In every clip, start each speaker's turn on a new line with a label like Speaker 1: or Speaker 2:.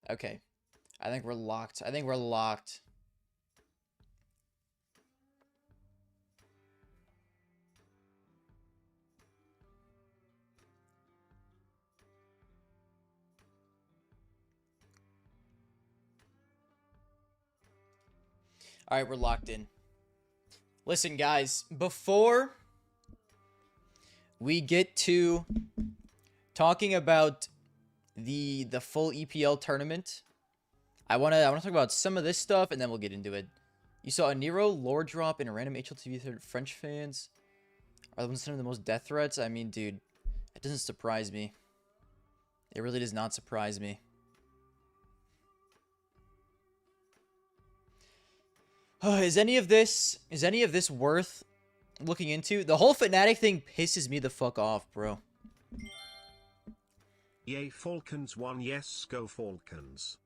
Speaker 1: Okay. I think we're locked. I think we're locked. All right, we're locked in. Listen, guys, before we get to talking about the full EPL tournament, I wanna talk about some of this stuff, and then we'll get into it. You saw a Nero lore drop in a random HLTV thread. French fans are some of the most death threats. I mean, dude, it doesn't surprise me. It really does not surprise me. Is any of this worth looking into? The whole Fnatic thing pisses me the fuck off, bro.
Speaker 2: Yay, Falcons won. Yes, go Falcons.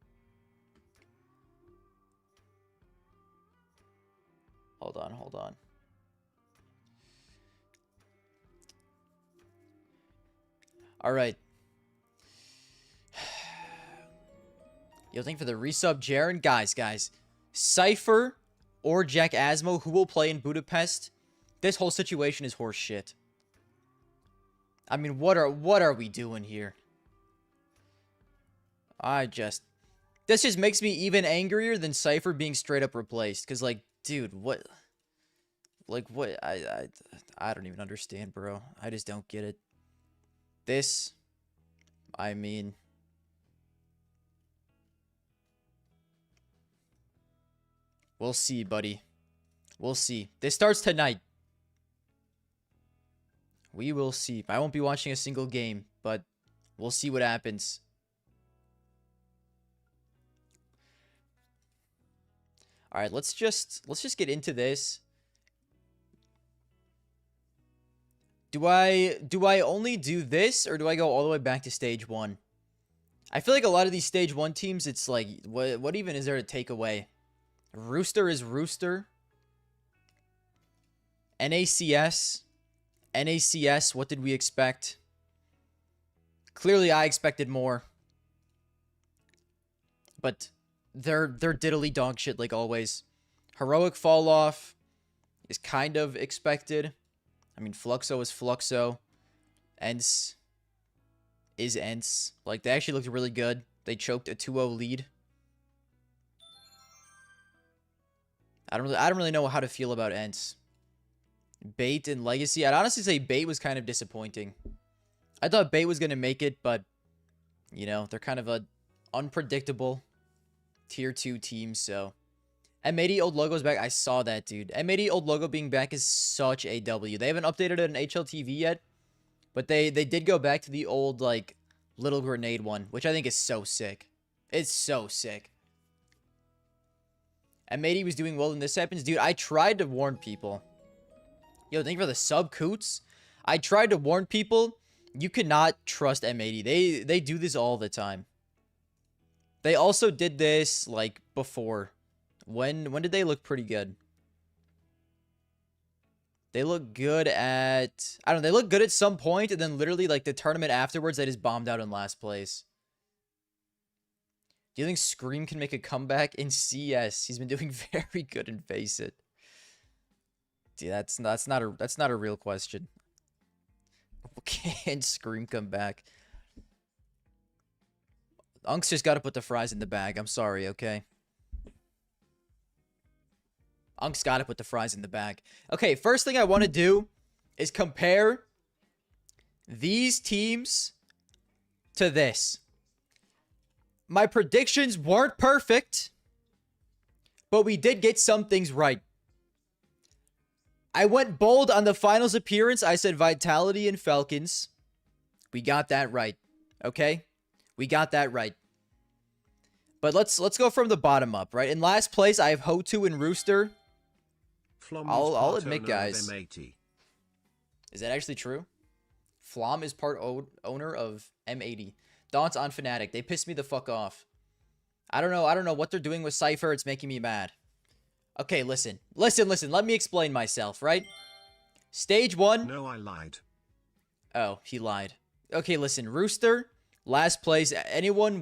Speaker 1: Hold on. All right. Yo, thank you for the resub, Jaren. Guys. Cypher or Jack Asmo, who will play in Budapest? This whole situation is horse shit. I mean, what are we doing here? This just makes me even angrier than Cypher being straight up replaced. Cause like, dude, what? Like what? I don't even understand, bro. I just don't get it. This, I mean, we'll see, buddy. We'll see. This starts tonight. We will see. I won't be watching a single game, but we'll see what happens. All right, let's just get into this. Do I only do this, or do I go all the way back to stage 1? I feel like a lot of these stage 1 teams, it's like, what even is there to take away? Rooster is Rooster. NACS, what did we expect? Clearly, I expected more. But they're diddly dog shit like always. Heroic fall off is kind of expected. I mean, Fluxo is Fluxo. Ents is Ents. Like, they actually looked really good. They choked a 2-0 lead. I don't really know how to feel about Ents. Bait and Legacy. I'd honestly say Bait was kind of disappointing. I thought Bait was going to make it, but, you know, they're kind of a unpredictable tier 2 team, so. M80 old logo's back. I saw that, dude. M80 old logo being back is such a W. They haven't updated it in HLTV yet, but they did go back to the old, like, little grenade one, which I think is so sick. It's so sick. M80 was doing well when this happens. Dude, I tried to warn people. Yo, thank you for the sub, Coots. I tried to warn people. You cannot trust M80. They do this all the time. They also did this, like, before. When did they look pretty good? They look good at... I don't know. They look good at some point, and then literally, like, the tournament afterwards, they just bombed out in last place. Do you think Scream can make a comeback in CS? He's been doing very good in Face It. Dude, that's not a real question. Can Scream come back? Unk's just got to put the fries in the bag. I'm sorry, okay? Unk's got to put the fries in the bag. Okay, first thing I want to do is compare these teams to this. My predictions weren't perfect, but we did get some things right. I went bold on the finals appearance. I said Vitality and Falcons. We got that right. Okay? We got that right. But let's go from the bottom up, right? In last place, I have Hotu and Rooster. I'll admit, guys. Is that actually true? Flom is part owner of M80. Daunt's on Fnatic. They pissed me the fuck off. I don't know what they're doing with Cypher. It's making me mad. Okay, listen. Let me explain myself, right? Stage 1.
Speaker 2: No, I lied.
Speaker 1: Oh, he lied. Okay, listen. Rooster, last place. Anyone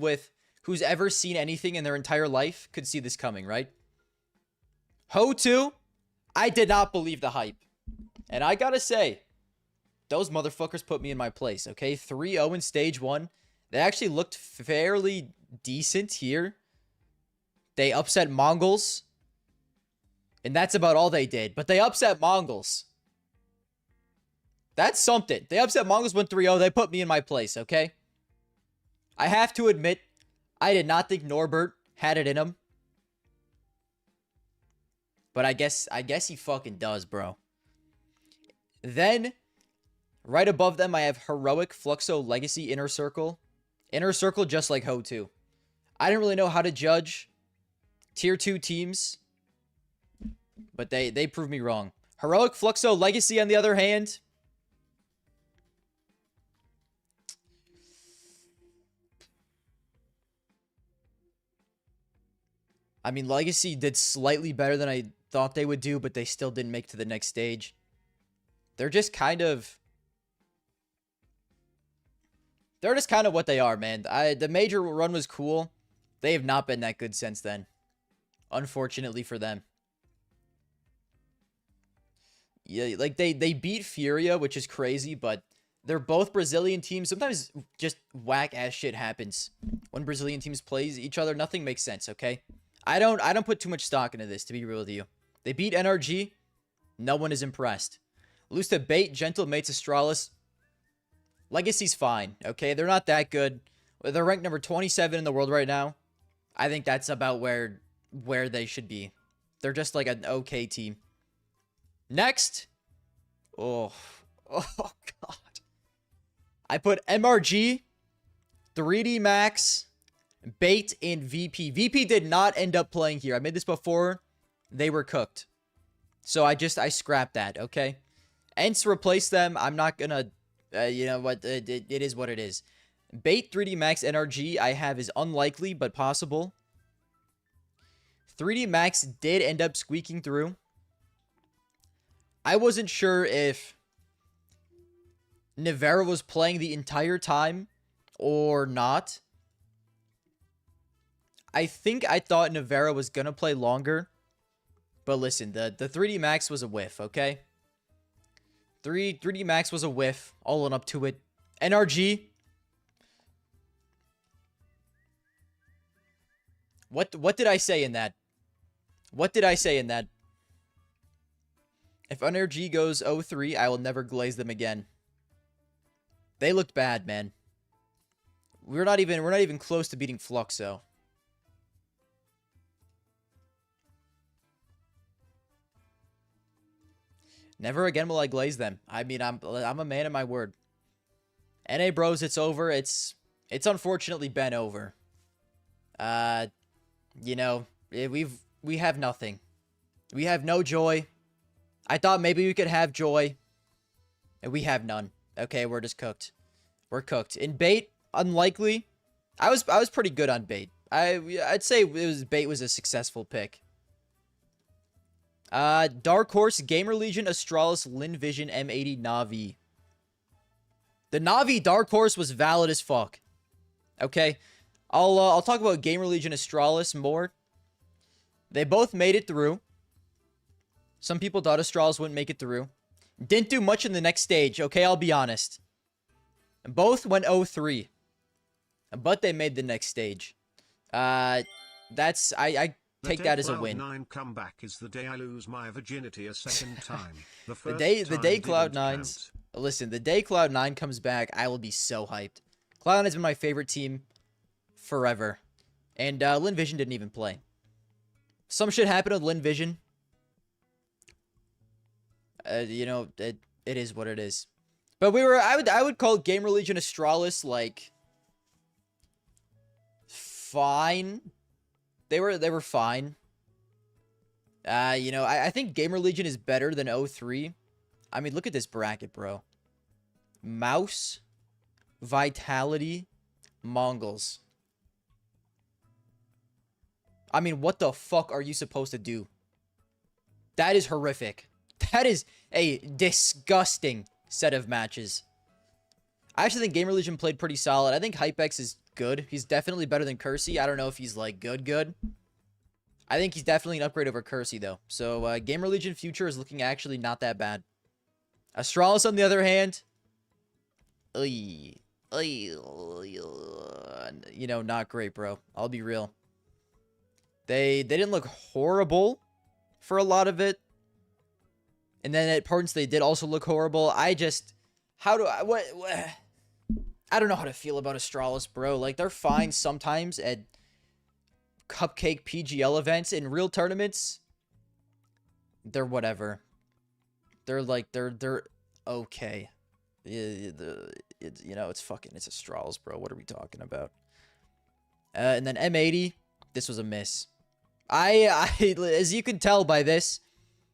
Speaker 1: who's ever seen anything in their entire life could see this coming, right? Ho2, I did not believe the hype. And I gotta say, those motherfuckers put me in my place, okay? 3-0 in stage 1. They actually looked fairly decent here. They upset Mongols. And that's about all they did. But they upset Mongols. That's something. They upset Mongols, went 3-0. They put me in my place, okay? I have to admit, I did not think Norbert had it in him. But I guess he fucking does, bro. Then, right above them, I have Heroic, Fluxo, Legacy, Inner Circle. Inner Circle just like Ho2. I didn't really know how to judge Tier 2 teams. But they proved me wrong. Heroic, Fluxo, Legacy, on the other hand. I mean, Legacy did slightly better than I thought they would do, but they still didn't make it to the next stage. They're just kind of... They're just kind of what they are, man. The major run was cool. They have not been that good since then. Unfortunately for them. Yeah, like they beat Furia, which is crazy, but they're both Brazilian teams. Sometimes just whack-ass shit happens when Brazilian teams play each other. Nothing makes sense, okay? I don't put too much stock into this, to be real with you. They beat NRG. No one is impressed. Lose to Bait, Gentle, Mates, Astralis. Legacy's fine, okay? They're not that good. They're ranked number 27 in the world right now. I think that's about where they should be. They're just like an okay team. Next. Oh God. I put MRG, 3D Max, Bait, and VP. VP did not end up playing here. I made this before. They were cooked. So I scrapped that, okay? Ents replace them. I'm not gonna, you know what, it is what it is. Bait, 3D Max, NRG I have is unlikely, but possible. 3D Max did end up squeaking through. I wasn't sure if Nivera was playing the entire time or not. I thought Nivera was going to play longer. But listen, the 3D Max was a whiff, okay? 3D Max was a whiff, all on up to it. NRG. What did I say in that? What did I say in that? If NRG goes 0-3, I will never glaze them again. They looked bad, man. We're not even close to beating Fluxo. Never again will I glaze them. I mean, I'm a man of my word. NA bros, it's over. It's unfortunately been over. You know, we have nothing. We have no joy. I thought maybe we could have joy. And we have none. Okay, we're just cooked. We're cooked. In Bait, unlikely. I was pretty good on Bait. I'd say Bait was a successful pick. Dark Horse, Gamer Legion, Astralis, Lin Vision, M80, Navi. The Navi Dark Horse was valid as fuck. Okay, I'll talk about Gamer Legion, Astralis more. They both made it through. Some people thought Astralis wouldn't make it through. Didn't do much in the next stage, okay? I'll be honest. Both went 0-3. But they made the next stage. I take that as a win.
Speaker 2: The day Cloud9 comeback is the day I lose my virginity a second time.
Speaker 1: The day Cloud9's... Listen, the day Cloud9 comes back, I will be so hyped. Cloud9 has been my favorite team forever. And Lin Vision didn't even play. Some shit happened with Lin Vision. You know, it is what it is. But I would call Gamer Legion Astralis like fine. They were fine. You know, I think Gamer Legion is better than 0-3. I mean, look at this bracket, bro. Mouse, Vitality, Mongols. I mean, what the fuck are you supposed to do? That is horrific. That is a disgusting set of matches. I actually think Gamer Legion played pretty solid. I think HypeX is good. He's definitely better than Kersey. I don't know if he's like good. I think he's definitely an upgrade over Kersey though. So Gamer Legion future is looking actually not that bad. Astralis on the other hand, you know, not great, bro. I'll be real. They didn't look horrible for a lot of it. And then at parts they did also look horrible. I don't know how to feel about Astralis, bro. Like, they're fine sometimes at cupcake PGL events. In real tournaments, they're whatever. They're okay. It's Astralis, bro. What are we talking about? And then M80, this was a miss. I as you can tell by this,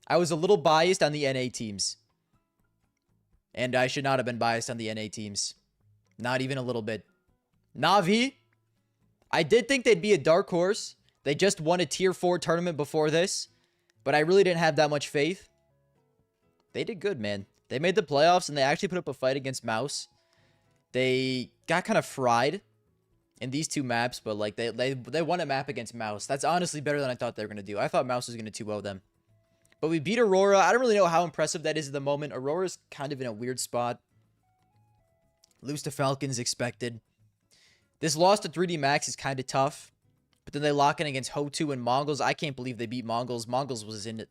Speaker 1: I was a little biased on the NA teams. And I should not have been biased on the NA teams. Not even a little bit. Na'Vi, I did think they'd be a dark horse. They just won a tier 4 tournament before this. But I really didn't have that much faith. They did good, man. They made the playoffs and they actually put up a fight against Mouse. They got kind of fried in these 2 maps, but like they won a map against Mouse. That's honestly better than I thought they were going to do. I thought Mouse was going to 2-0 them. But we beat Aurora. I don't really know how impressive that is at the moment. Aurora's kind of in a weird spot. Lose to Falcons expected. This loss to 3D Max is kind of tough. But then they lock in against Ho2 and Mongols. I can't believe they beat Mongols. Mongols was in it.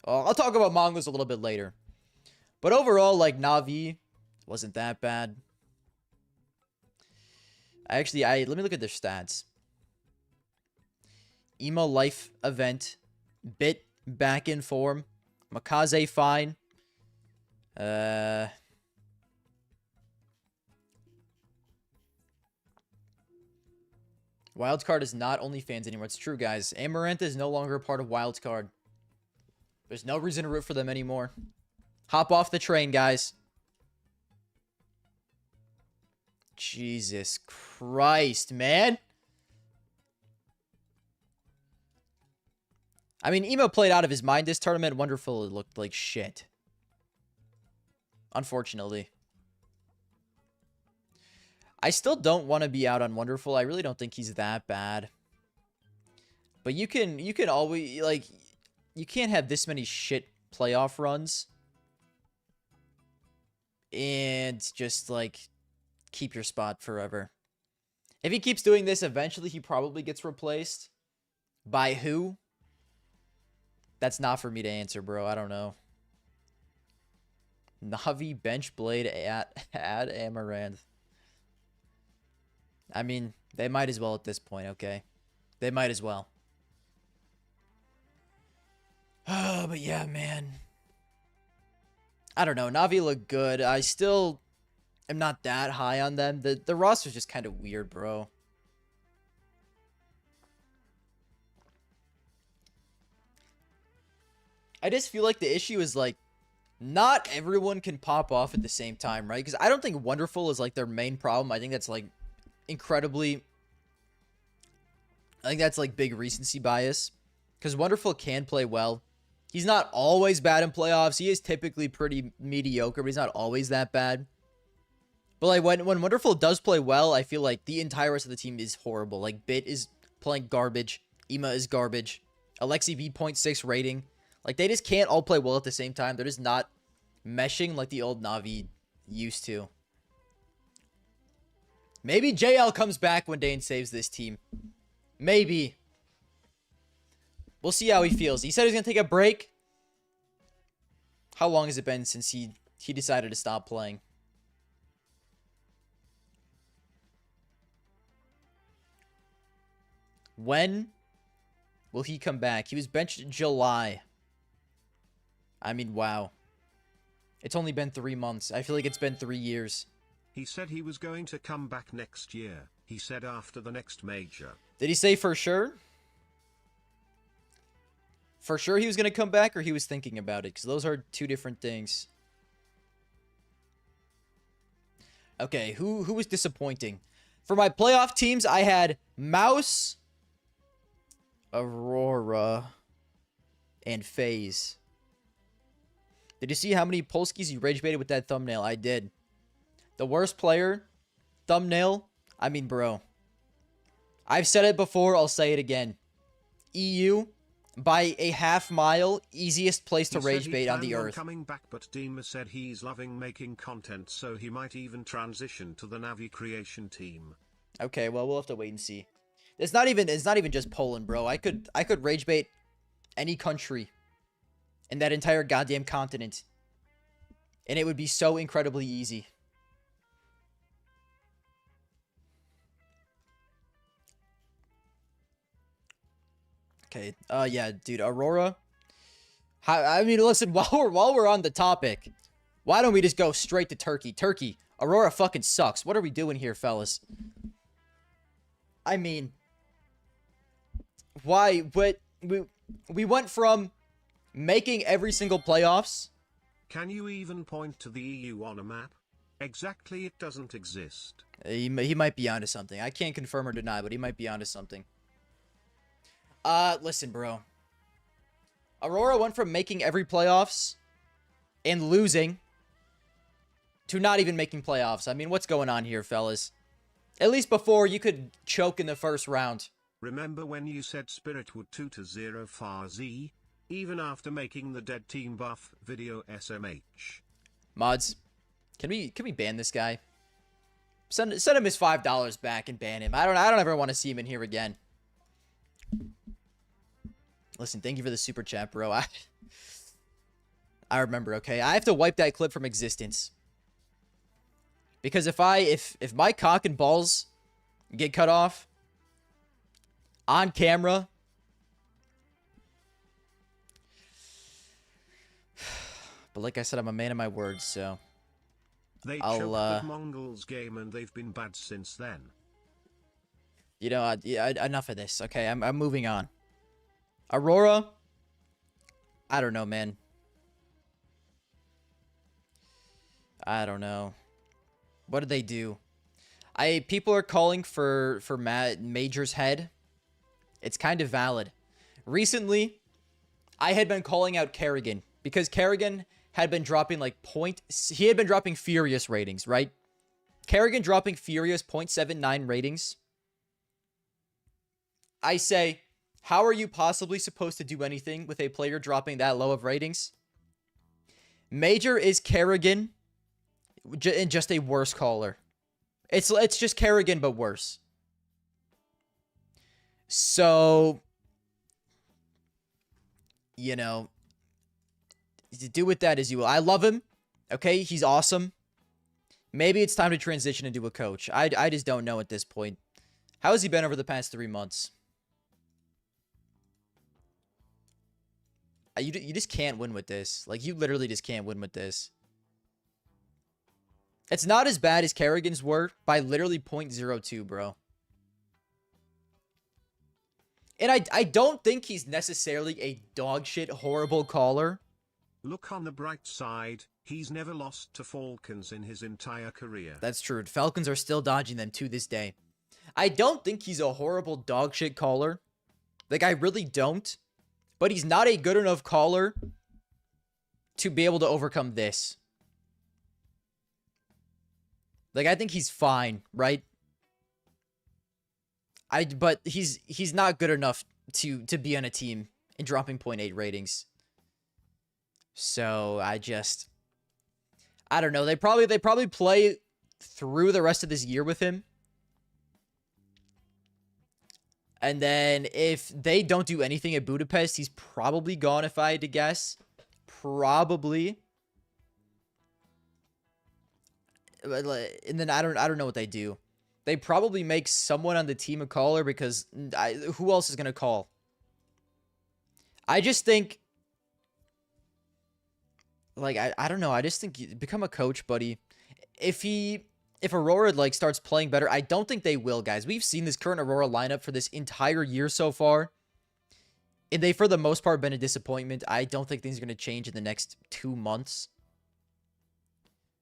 Speaker 1: I'll talk about Mongols a little bit later. But overall, like, Na'Vi wasn't that bad. Let me look at their stats. Emo Life Event. Bit back in form. Makaze fine. Wildcard is not OnlyFans anymore. It's true, guys. Amarantha is no longer a part of Wildcard. There's no reason to root for them anymore. Hop off the train, guys. Jesus Christ, man. I mean, Emo played out of his mind this tournament. Wonderful, it looked like shit. Unfortunately. I still don't want to be out on Wonderful. I really don't think he's that bad. But you can always, like, you can't have this many shit playoff runs and just, like, keep your spot forever. If he keeps doing this, eventually he probably gets replaced. By who? That's not for me to answer, bro. I don't know. Na'Vi bench blade at Amaranth. I mean, they might as well at this point, okay? They might as well. Oh, but yeah, man. I don't know. Na'Vi look good. I still am not that high on them. The roster's just kind of weird, bro. I just feel like the issue is, like, not everyone can pop off at the same time, right? Because I don't think Wonderful is, like, their main problem. I think that's, like, incredibly... I think that's, like, big recency bias. Because Wonderful can play well. He's not always bad in playoffs. He is typically pretty mediocre, but he's not always that bad. But, like, when Wonderful does play well, I feel like the entire rest of the team is horrible. Like, Bit is playing garbage. Ema is garbage. Alexi B 0.6 rating. Like, they just can't all play well at the same time. They're just not meshing like the old Na'Vi used to. Maybe JL comes back one day and saves this team. Maybe. We'll see how he feels. He said he's going to take a break. How long has it been since he decided to stop playing? When will he come back? He was benched in July. I mean, wow. It's only been 3 months. I feel like it's been 3 years.
Speaker 2: He said he was going to come back next year. He said after the next major.
Speaker 1: Did he say for sure? For sure he was going to come back, or he was thinking about it? Because those are 2 different things. Okay, who was disappointing? For my playoff teams, I had Mouse, Aurora, and FaZe. Did you see how many Polskis you rage baited with that thumbnail? I did. The worst player, thumbnail, I mean, bro. I've said it before, I'll say it again. EU, by a half mile, easiest place to rage bait on the earth.
Speaker 2: Coming back, but Deema said he's loving making content, so he might even transition to the Navi creation team.
Speaker 1: Okay, well, we'll have to wait and see. It's not even just Poland, bro. I could rage bait any country in that entire goddamn continent, and it would be so incredibly easy. Okay, yeah, dude, Aurora. I mean, listen, while we're on the topic, why don't we just go straight to Turkey? Turkey, Aurora fucking sucks. What are we doing here, fellas? I mean, why? But we went from making every single playoffs.
Speaker 2: Can you even point to the EU on a map? Exactly, it doesn't exist.
Speaker 1: He might be onto something. I can't confirm or deny, but he might be onto something. Listen, bro. Aurora went from making every playoffs and losing to not even making playoffs. I mean, what's going on here, fellas? At least before, you could choke in the first round.
Speaker 2: Remember when you said Spirit would 2-0 FaZe, even after making the dead team buff video SMH?
Speaker 1: Mods, can we ban this guy? Send him his $5 back and ban him. I don't ever want to see him in here again. Listen, thank you for the super chat, bro. I remember, okay? I have to wipe that clip from existence. Because if my cock and balls get cut off on camera, but like I said, I'm a man of my words, so
Speaker 2: they choked the Mongols game and they've been bad since then.
Speaker 1: You know, enough of this. Okay, I'm moving on. Aurora, I don't know, man. I don't know. What did they do? People are calling for Major's head. It's kind of valid. Recently, I had been calling out Kerrigan because Kerrigan had been dropping like he had been dropping Furious ratings, right? Kerrigan dropping Furious 0.79 ratings. I say, how are you possibly supposed to do anything with a player dropping that low of ratings? Major is Kerrigan and just a worse caller. It's just Kerrigan, but worse. So, you know, do with that as you will. I love him. Okay, he's awesome. Maybe it's time to transition into a coach. I just don't know at this point. How has he been over the past 3 months? You just can't win with this. Like, you literally just can't win with this. It's not as bad as Kerrigan's were by literally 0.02, bro. And I don't think he's necessarily a dogshit horrible caller.
Speaker 2: Look on the bright side, he's never lost to Falcons in his entire career.
Speaker 1: That's true. Falcons are still dodging them to this day. I don't think he's a horrible dogshit caller. Like, I really don't. But he's not a good enough caller to be able to overcome this. Like, I think he's fine, right? But he's not good enough to be on a team and dropping 0.8 ratings. So I don't know. They probably play through the rest of this year with him. And then if they don't do anything at Budapest, he's probably gone, if I had to guess. Probably. And then I don't know what they do. They probably make someone on the team a caller because who else is going to call? I just think, like, I don't know. I just think you become a coach, buddy. If Aurora, like, starts playing better, I don't think they will, guys. We've seen this current Aurora lineup for this entire year so far. And they, for the most part, been a disappointment. I don't think things are going to change in the next 2 months.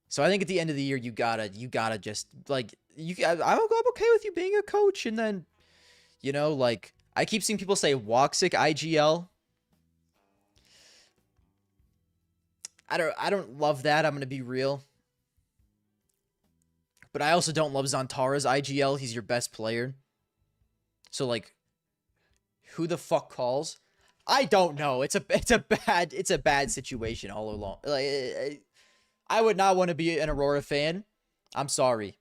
Speaker 1: So I think at the end of the year, you gotta just, like, I'm okay with you being a coach. And then, you know, like, I keep seeing people say Woxic IGL. I don't love that. I'm going to be real. But I also don't love Zantara's IGL. He's your best player. So, like, who the fuck calls? I don't know. It's a bad situation all along. Like, I would not want to be an Aurora fan. I'm sorry.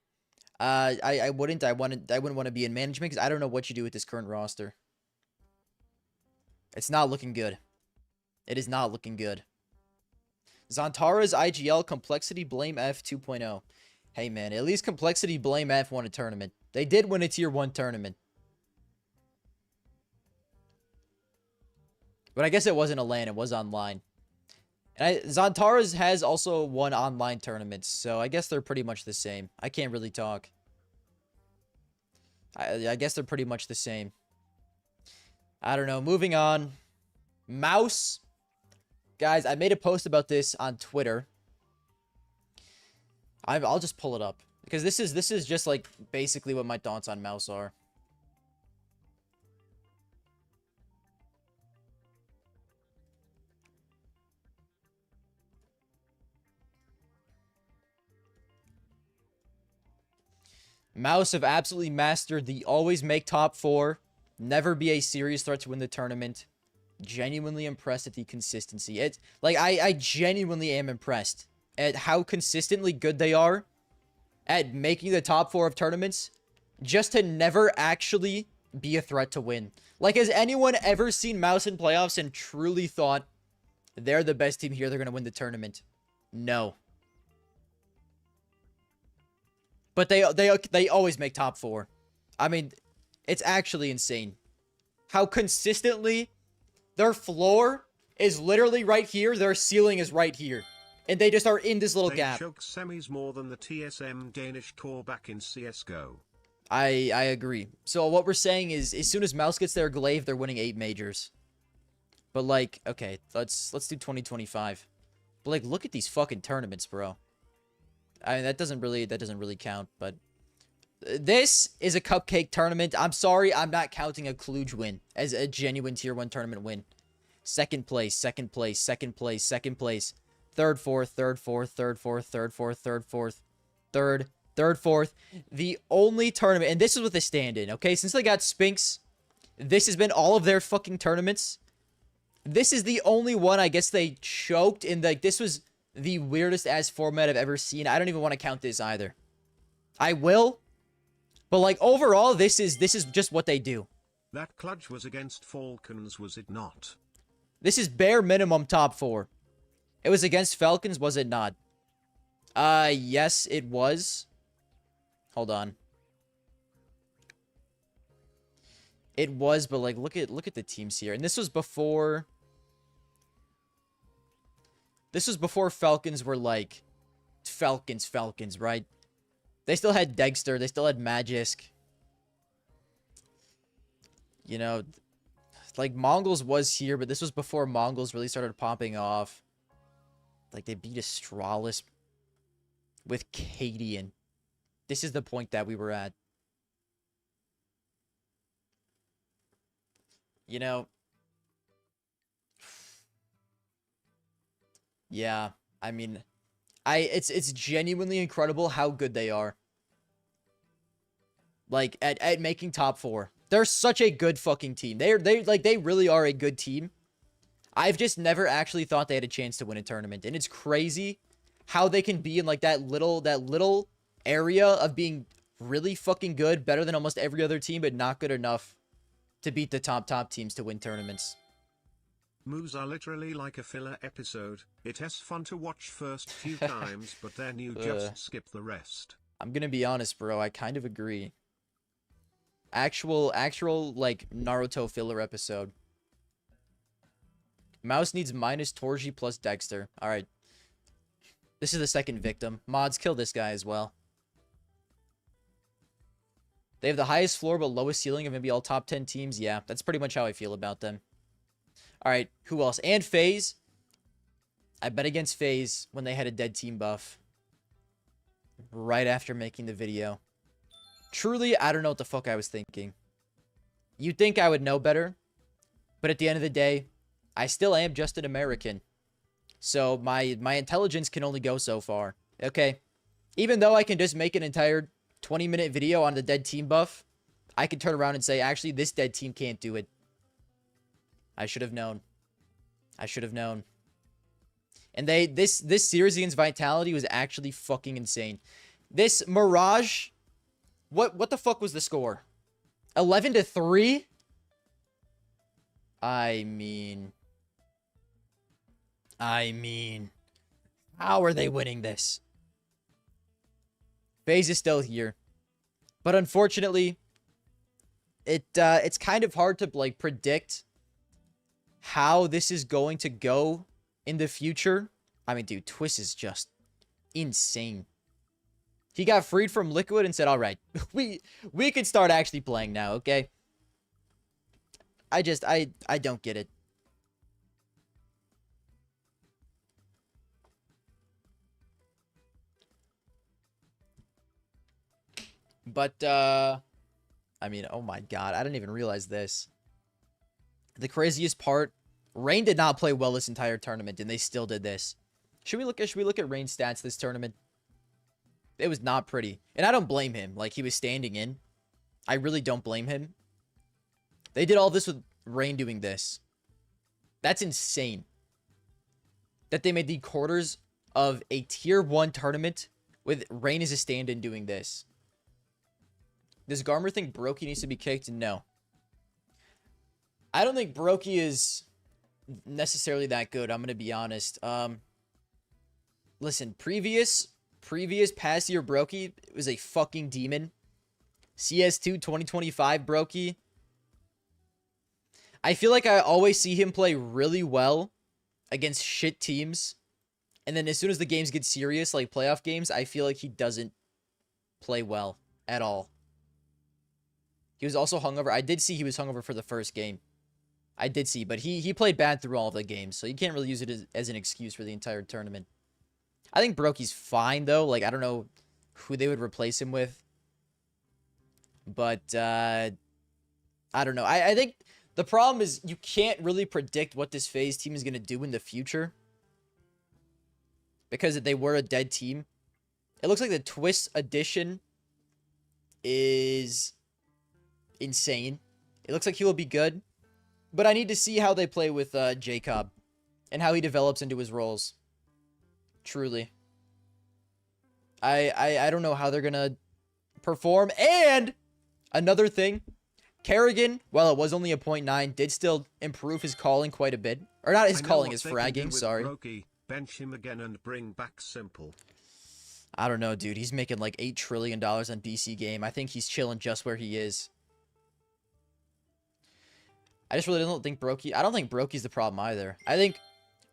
Speaker 1: I wouldn't want to be in management because I don't know what you do with this current roster. It's not looking good. It is not looking good. Zantara's IGL Complexity Blame F 2.0. Hey man, at least Complexity Blame F won a tournament. They did win a tier 1 tournament. But I guess it wasn't a LAN, it was online. And Zantara's has also won online tournaments, so I guess they're pretty much the same. I can't really talk. I guess they're pretty much the same. I don't know. Moving on. Mouse. Guys, I made a post about this on Twitter. I'll just pull it up. Because this is just like basically what my thoughts on Mouse are. Mouse have absolutely mastered the always make top 4, never be a serious threat to win the tournament. Genuinely impressed at the consistency. It's like I genuinely am impressed at how consistently good they are at making the top 4 of tournaments just to never actually be a threat to win. Like, has anyone ever seen Mouse in playoffs and truly thought they're the best team here, they're going to win the tournament? No. But they always make top 4. I mean, it's actually insane how consistently their floor is literally right here, their ceiling is right here, and they just are in this little gap.
Speaker 2: They choke semis more than the TSM Danish core back in CS:GO.
Speaker 1: I agree. So what we're saying is, as soon as Mouse gets their glaive, they're winning 8 majors. But like, okay, let's do 2025. But like, look at these fucking tournaments, bro. I mean, that doesn't really count, but this is a cupcake tournament. I'm sorry, I'm not counting a Kluge win as a genuine tier 1 tournament win. Second place, second place, second place, second place, third, fourth, third, fourth, third, fourth, third, fourth, third, fourth, third, fourth. The only tournament, and this is with the stand-in, okay? Since they got Spinks, this has been all of their fucking tournaments. This is the only one I guess they choked in. Like, this was the weirdest ass format I've ever seen. I don't even want to count this either. I will, but like overall, this is just what they do.
Speaker 2: That clutch was against Falcons, was it not?
Speaker 1: This is bare minimum top 4. It was against Falcons, was it not? Yes, it was. Hold on. It was, but like look at the teams here. And this was before Falcons were like Falcons, right? They still had Dexter, they still had Magisk. You know, like Mongols was here, but this was before Mongols really started popping off. Like they beat Astralis with Cadian. This is the point that we were at. You know, yeah, I mean, it's genuinely incredible how good they are. Like at making top 4. They're such a good fucking team. They really are a good team. I've just never actually thought they had a chance to win a tournament, and it's crazy how they can be in like that little area of being really fucking good, better than almost every other team, but not good enough to beat the top teams to win tournaments.
Speaker 2: Moves are literally like a filler episode. It has fun to watch first few times, but then you just skip the rest.
Speaker 1: I'm gonna be honest, bro. I kind of agree. Actual like Naruto filler episode. Mouse needs minus Torji plus Dexter. All right. This is the second victim. Mods, kill this guy as well. They have the highest floor but lowest ceiling of maybe all top 10 teams. Yeah, that's pretty much how I feel about them. All right, who else? And FaZe. I bet against FaZe when they had a dead team buff. Right after making the video. Truly, I don't know what the fuck I was thinking. You'd think I would know better. But at the end of the day, I still am just an American. So my intelligence can only go so far. Okay. Even though I can just make an entire 20-minute video on the dead team buff, I could turn around and say, actually, this dead team can't do it. I should have known. I should have known. And this series against Vitality was actually fucking insane. This Mirage, what the fuck was the score? 11-3? I mean, how are they winning this? FaZe is still here. But unfortunately, it's kind of hard to like predict how this is going to go in the future. I mean, dude, Twist is just insane. He got freed from Liquid and said, all right, we can start actually playing now, okay? I don't get it. But, I mean, oh my god, I didn't even realize this. The craziest part, Rain did not play well this entire tournament, and they still did this. Should we look at Rain's stats this tournament? It was not pretty. And I don't blame him. Like, he was standing in. I really don't blame him. They did all this with Rain doing this. That's insane. That they made the quarters of a tier 1 tournament with Rain as a stand-in doing this. Does Garmer think Brokey needs to be kicked? No. I don't think Brokey is necessarily that good. I'm going to be honest. Listen, previous past year Brokey was a fucking demon. CS2 2025 Brokey. I feel like I always see him play really well against shit teams. And then as soon as the games get serious, like playoff games, I feel like he doesn't play well at all. He was also hungover. I did see he was hungover for the first game. I did see, but he played bad through all of the games, so you can't really use it as an excuse for the entire tournament. I think Brokey's fine, though. Like, I don't know who they would replace him with. But, I don't know. I think the problem is you can't really predict what this FaZe team is going to do in the future. Because they were a dead team. It looks like the Twist addition is insane. It looks like he will be good. But I need to see how they play with Jacob. And how he develops into his roles. Truly. I don't know how they're going to perform. And another thing. Kerrigan, while it was only a 0.9, did still improve his calling quite a bit. Or not his calling, his fragging, sorry.
Speaker 2: Brokey. Bench him again and bring back Simple.
Speaker 1: I don't know, dude. He's making like $8 trillion on DC game. I think he's chilling just where he is. I just really don't think Brokey... I don't think Brokey's the problem either. I think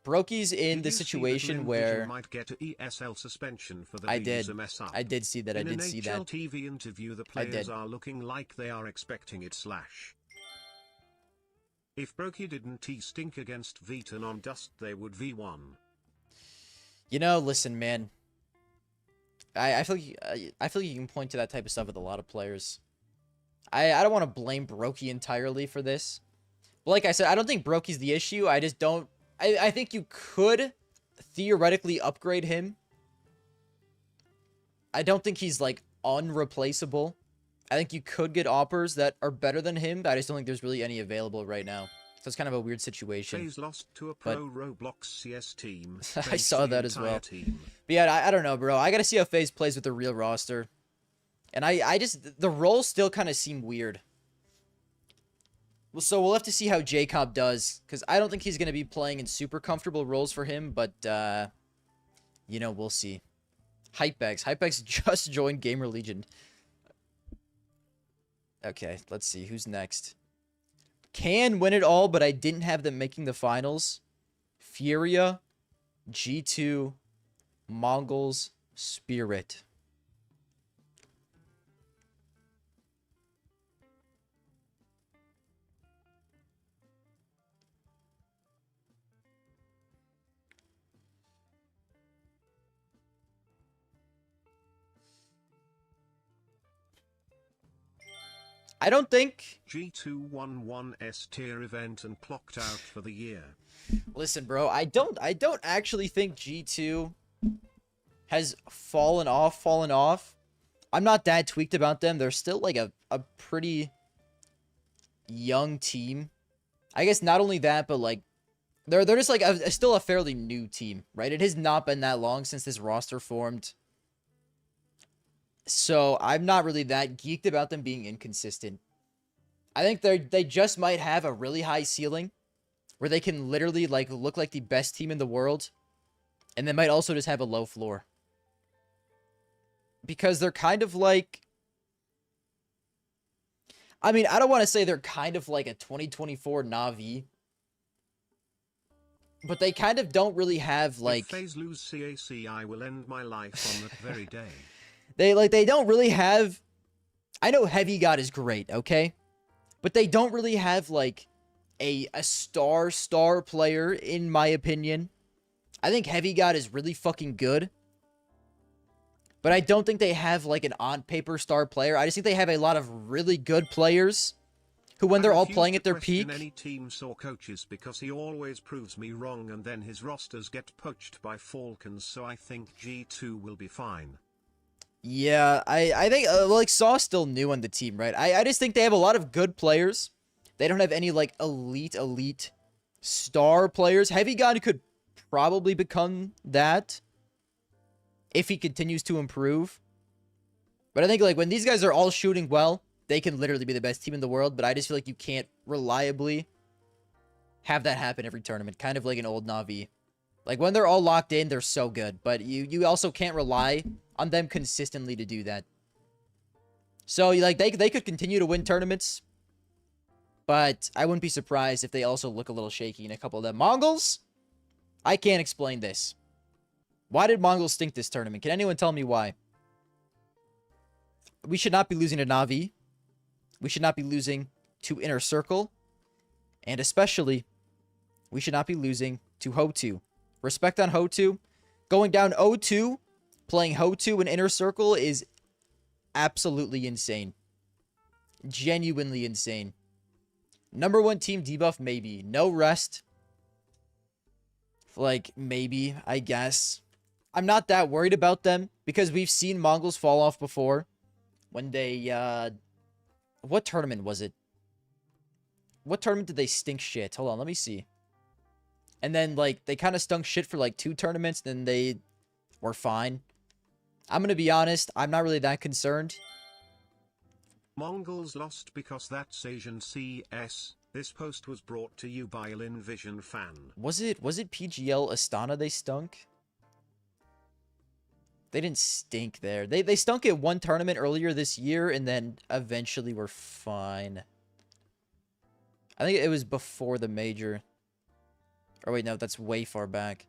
Speaker 1: Brokey's in the situation where...
Speaker 2: might get a ESL suspension for the
Speaker 1: I did.
Speaker 2: mess up.
Speaker 1: I did see that. I did see that.
Speaker 2: In an HLTV interview, the players are looking like they are expecting it /. If Brokey didn't T-stink against Veton on Dust, they would V1.
Speaker 1: You know, listen, man. I feel like you can point to that type of stuff with a lot of players. I don't want to blame Brokey entirely for this. But like I said, I don't think Brokey's the issue. I just don't... I think you could theoretically upgrade him. I don't think he's, like, unreplaceable. I think you could get Oppers that are better than him, but I just don't think there's really any available right now. So it's kind of a weird situation.
Speaker 2: FaZe lost to a pro Roblox CS team.
Speaker 1: I saw that as well.
Speaker 2: Team.
Speaker 1: But yeah, I don't know, bro. I gotta see how FaZe plays with the real roster. And I just... The roles still kind of seem weird. Well, so we'll have to see how Jacob does. Because I don't think he's going to be playing in super comfortable roles for him. But, you know, we'll see. Hypebags. Hypebags just joined Gamer Legion. Okay, let's see. Who's next? Can win it all, but I didn't have them making the finals. Furia, G2, Mongols, Spirit. I don't think...
Speaker 2: G2 won one S-tier event and clocked out for the year.
Speaker 1: Listen, bro, I don't actually think G2 has fallen off. I'm not that tweaked about them. They're still like a pretty young team. I guess not only that, but like they're just like still a fairly new team, right? It has not been that long since this roster formed. So I'm not really that geeked about them being inconsistent. I think they just might have a really high ceiling where they can literally like look like the best team in the world, and they might also just have a low floor. Because they're kind of like, I mean, I don't want to say they're kind of like a 2024 Na'Vi, but they kind of don't really have like...
Speaker 2: If FaZe lose CAC, I will end my life on that very day.
Speaker 1: They don't really have... I know Heavy God is great, okay? But they don't really have like a star player, in my opinion. I think Heavy God is really fucking good. But I don't think they have, like, an on-paper star player. I just think they have a lot of really good players who, when they're all playing at their peak...
Speaker 2: any teams or coaches because he always proves me wrong and then his rosters get poached by Falcons, so I think G2 will be fine.
Speaker 1: Yeah, I think, like, Saw's still new on the team, right? I just think they have a lot of good players. They don't have any, like, elite star players. Heavy God could probably become that if he continues to improve. But I think, like, when these guys are all shooting well, they can literally be the best team in the world. But I just feel like you can't reliably have that happen every tournament. Kind of like an old Na'Vi. Like, when they're all locked in, they're so good. But you also can't rely on them consistently to do that. So, like, they could continue to win tournaments. But I wouldn't be surprised if they also look a little shaky in a couple of them. Mongols? I can't explain this. Why did Mongols stink this tournament? Can anyone tell me why? We should not be losing to Na'Vi. We should not be losing to Inner Circle. And especially, we should not be losing to Ho2. Respect on Ho2. Going down 0-2, playing Ho2 in Inner Circle is absolutely insane. Genuinely insane. Number 1 team debuff, maybe. No rest. Like, maybe, I guess. I'm not that worried about them because we've seen Mongols fall off before when they, what tournament was it? What tournament did they stink shit? Hold on, let me see. And then, like, they kind of stunk shit for, like, 2 tournaments, then they were fine. I'm going to be honest, I'm not really that concerned.
Speaker 2: Mongols lost because that's Asian CS. This post was brought to you by a Lin Vision fan.
Speaker 1: Was it PGL Astana they stunk? They didn't stink there. They stunk at one tournament earlier this year and then eventually were fine. I think it was before the major. Or wait, no, that's way far back.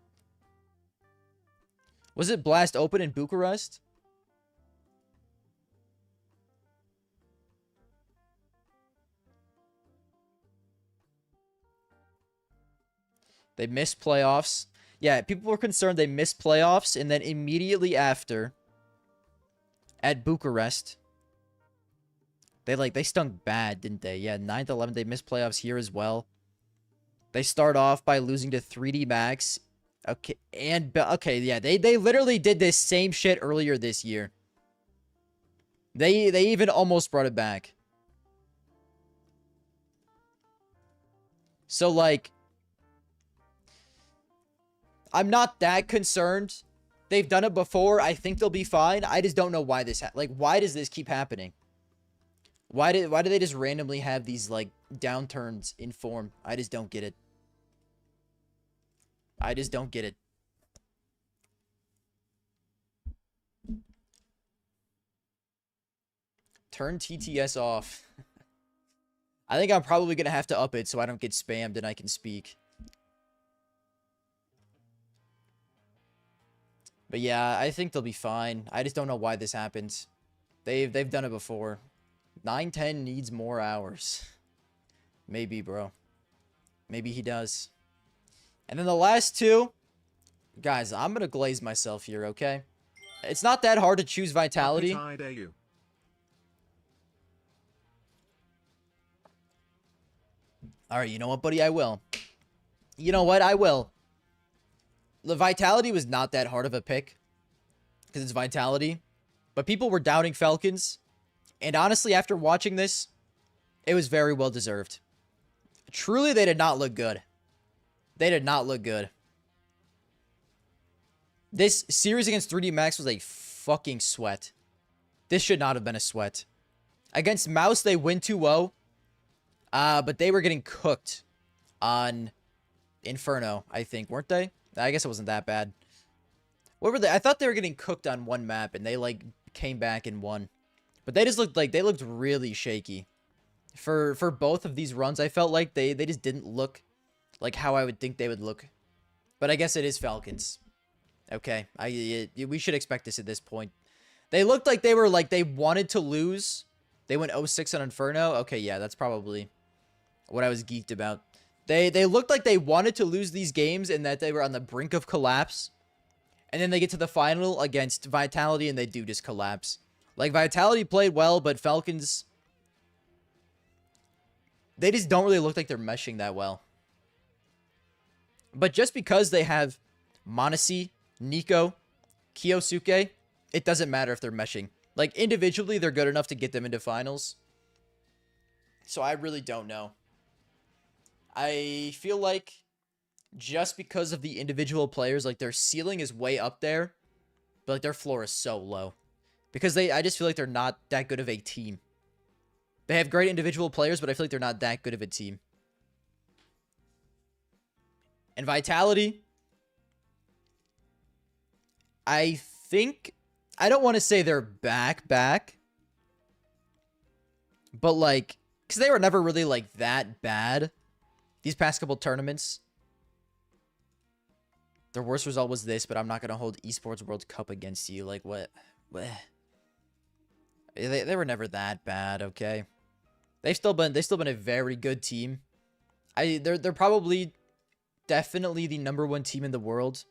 Speaker 1: Was it Blast Open in Bucharest? They missed playoffs. Yeah, people were concerned they missed playoffs, and then immediately after, at Bucharest, they stunk bad, didn't they? Yeah, 9th, 11th, they missed playoffs here as well. They start off by losing to 3D Max. Okay, okay, yeah, they literally did this same shit earlier this year. They even almost brought it back. So, like, I'm not that concerned. They've done it before. I think they'll be fine. I just don't know why this why does this keep happening? Why do they just randomly have these, like, downturns in form? I just don't get it. I just don't get it. Turn TTS off. I think I'm probably going to have to up it so I don't get spammed and I can speak. But yeah, I think they'll be fine. I just don't know why this happens. They've done it before. 910 needs more hours. Maybe, bro. Maybe he does. And then the last two. Guys, I'm going to glaze myself here, okay? It's not that hard to choose Vitality.
Speaker 2: Alright,
Speaker 1: you know what, buddy? I will. You know what? I will. The Vitality was not that hard of a pick. Because it's Vitality. But people were doubting Falcons. And honestly, after watching this, it was very well deserved. Truly, they did not look good. They did not look good. This series against 3D Max was a fucking sweat. This should not have been a sweat. Against Mouse, they win 2-0. But they were getting cooked on Inferno, I think, weren't they? I guess it wasn't that bad. What were they? I thought they were getting cooked on one map, and they, like, came back and won. But they just looked like, they looked really shaky. For both of these runs, I felt like they just didn't look like how I would think they would look. But I guess it is Falcons. Okay, we should expect this at this point. They looked like they were, like, they wanted to lose. They went 0-6 on Inferno. Okay, yeah, that's probably what I was geeked about. They looked like they wanted to lose these games and that they were on the brink of collapse. And then they get to the final against Vitality and they do just collapse. Like, Vitality played well, but Falcons, they just don't really look like they're meshing that well. But just because they have Monesi, Nico, Kiyosuke, it doesn't matter if they're meshing. Like, individually, they're good enough to get them into finals. So I really don't know. I feel like just because of the individual players, like, their ceiling is way up there, but, like, their floor is so low. Because I just feel like they're not that good of a team. They have great individual players, but I feel like they're not that good of a team. And Vitality, I think, I don't want to say they're back, but, like, because they were never really, like, that bad these past couple tournaments. Their worst result was this, but I'm not going to hold Esports World Cup against you. Like, what? They were never that bad, okay? They've still been a very good team. They're probably definitely the #1 team in the world.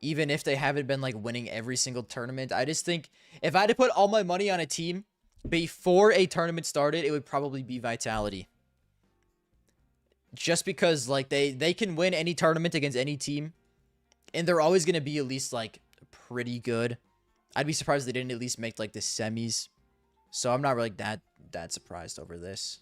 Speaker 1: Even if they haven't been, like, winning every single tournament. I just think if I had to put all my money on a team before a tournament started, it would probably be Vitality. Just because, like, they can win any tournament against any team. And they're always going to be at least, like, pretty good. I'd be surprised if they didn't at least make, like, the semis. So I'm not really that surprised over this.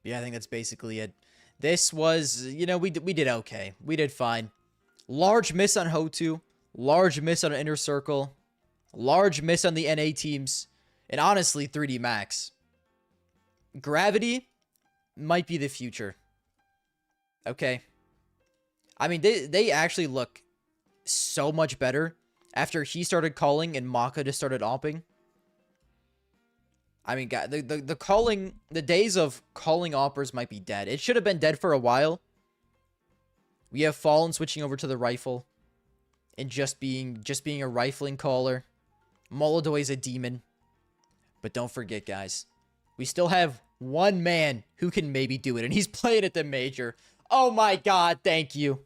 Speaker 1: Yeah, I think that's basically it. This was, you know, we did okay. We did fine. Large miss on Hotu. Large miss on Inner Circle. Large miss on the NA teams. And honestly, 3D Max. Gravity might be the future. Okay. I mean, they actually look so much better after he started calling and Maka just started opping. I mean, God, the days of calling oppers might be dead. It should have been dead for a while. We have Fallen switching over to the rifle and just being a rifling caller. Molodoy is a demon. But don't forget, guys, we still have one man who can maybe do it, and he's playing at the major. Oh my God, thank you.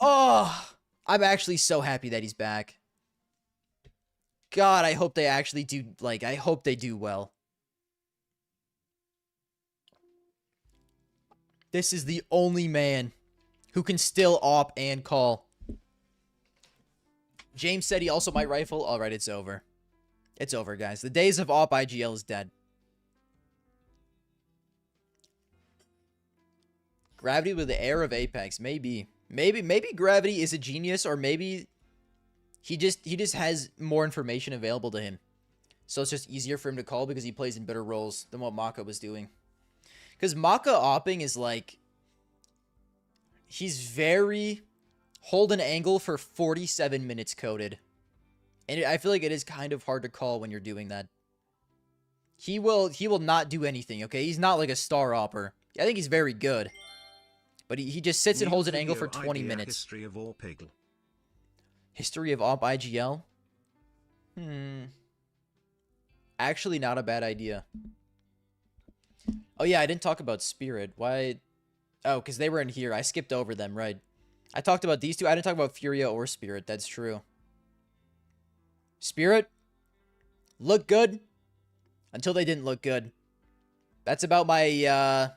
Speaker 1: Oh, I'm actually so happy that he's back. God, I hope they actually do, like, I hope they do well. This is the only man who can still op and call. James said he also might rifle. All right, it's over. It's over, guys. The days of op IGL is dead. Gravity with the air of Apex. Maybe Gravity is a genius, or maybe he just has more information available to him. So it's just easier for him to call because he plays in better roles than what Maka was doing. Because Maka opping is like, he's very hold an angle for 47 minutes coded. And I feel like it is kind of hard to call when you're doing that. He will not do anything, okay? He's not like a star opper. I think he's very good. But he just sits and holds an angle for 20 minutes.
Speaker 2: History of OP.
Speaker 1: History of op IGL? Actually, not a bad idea. Oh yeah, I didn't talk about Spirit. Why? Oh, because they were in here. I skipped over them, right? I talked about these two. I didn't talk about Furia or Spirit. That's true. Spirit looked good until they didn't look good. That's about my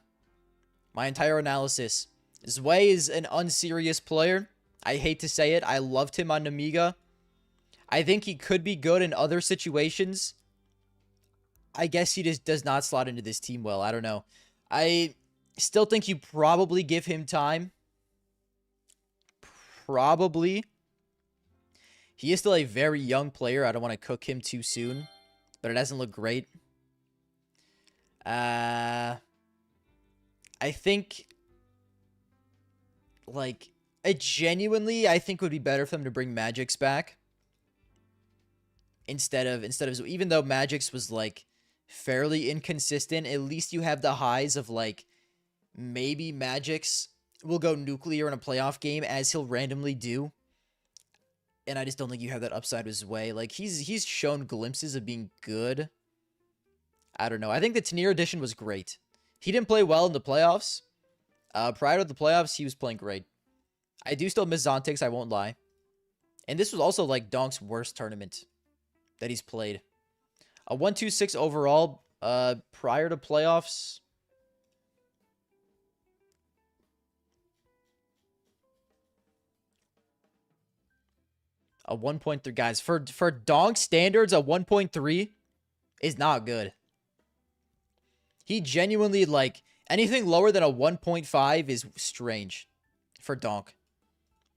Speaker 1: my entire analysis. Zwei is an unserious player. I hate to say it. I loved him on Namiga. I think he could be good in other situations. I guess he just does not slot into this team well. I don't know. I still think you probably give him time. Probably. He is still a very young player. I don't want to cook him too soon. But it doesn't look great. I think, like, it genuinely, I think would be better for them to bring Magix back. Instead of, even though Magix was, like, fairly inconsistent, at least you have the highs of, like, maybe Magix will go nuclear in a playoff game, as he'll randomly do. And I just don't think you have that upside his way. Like, he's shown glimpses of being good. I don't know. I think the Tenier edition was great. He didn't play well in the playoffs. Prior to the playoffs, he was playing great. I do still miss Zontix, I won't lie. And this was also, like, Donk's worst tournament that he's played. A 126 overall prior to playoffs. A 1.3, guys. For Donk standards, a 1.3 is not good. He genuinely, like, anything lower than a 1.5 is strange for Donk,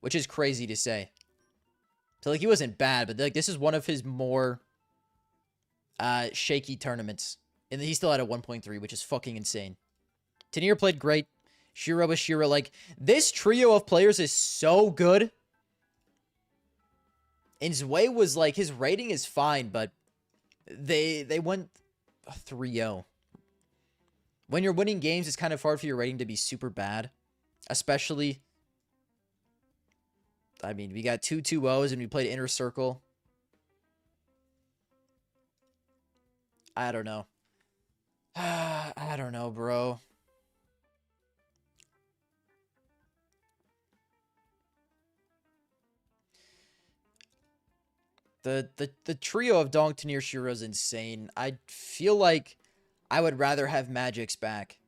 Speaker 1: which is crazy to say. So, like, he wasn't bad, but, like, this is one of his more shaky tournaments. And he still had a 1.3, which is fucking insane. Tenier played great. Shiro was Shiro. Like, this trio of players is so good. And Zwei was, like, his rating is fine, but they went 3-0. When you're winning games, it's kind of hard for your rating to be super bad. Especially, I mean, we got 2 2-0s and we played Inner Circle. I don't know. I don't know, bro. The trio of Dong, Tenier, Shiro is insane. I feel like I would rather have Magix back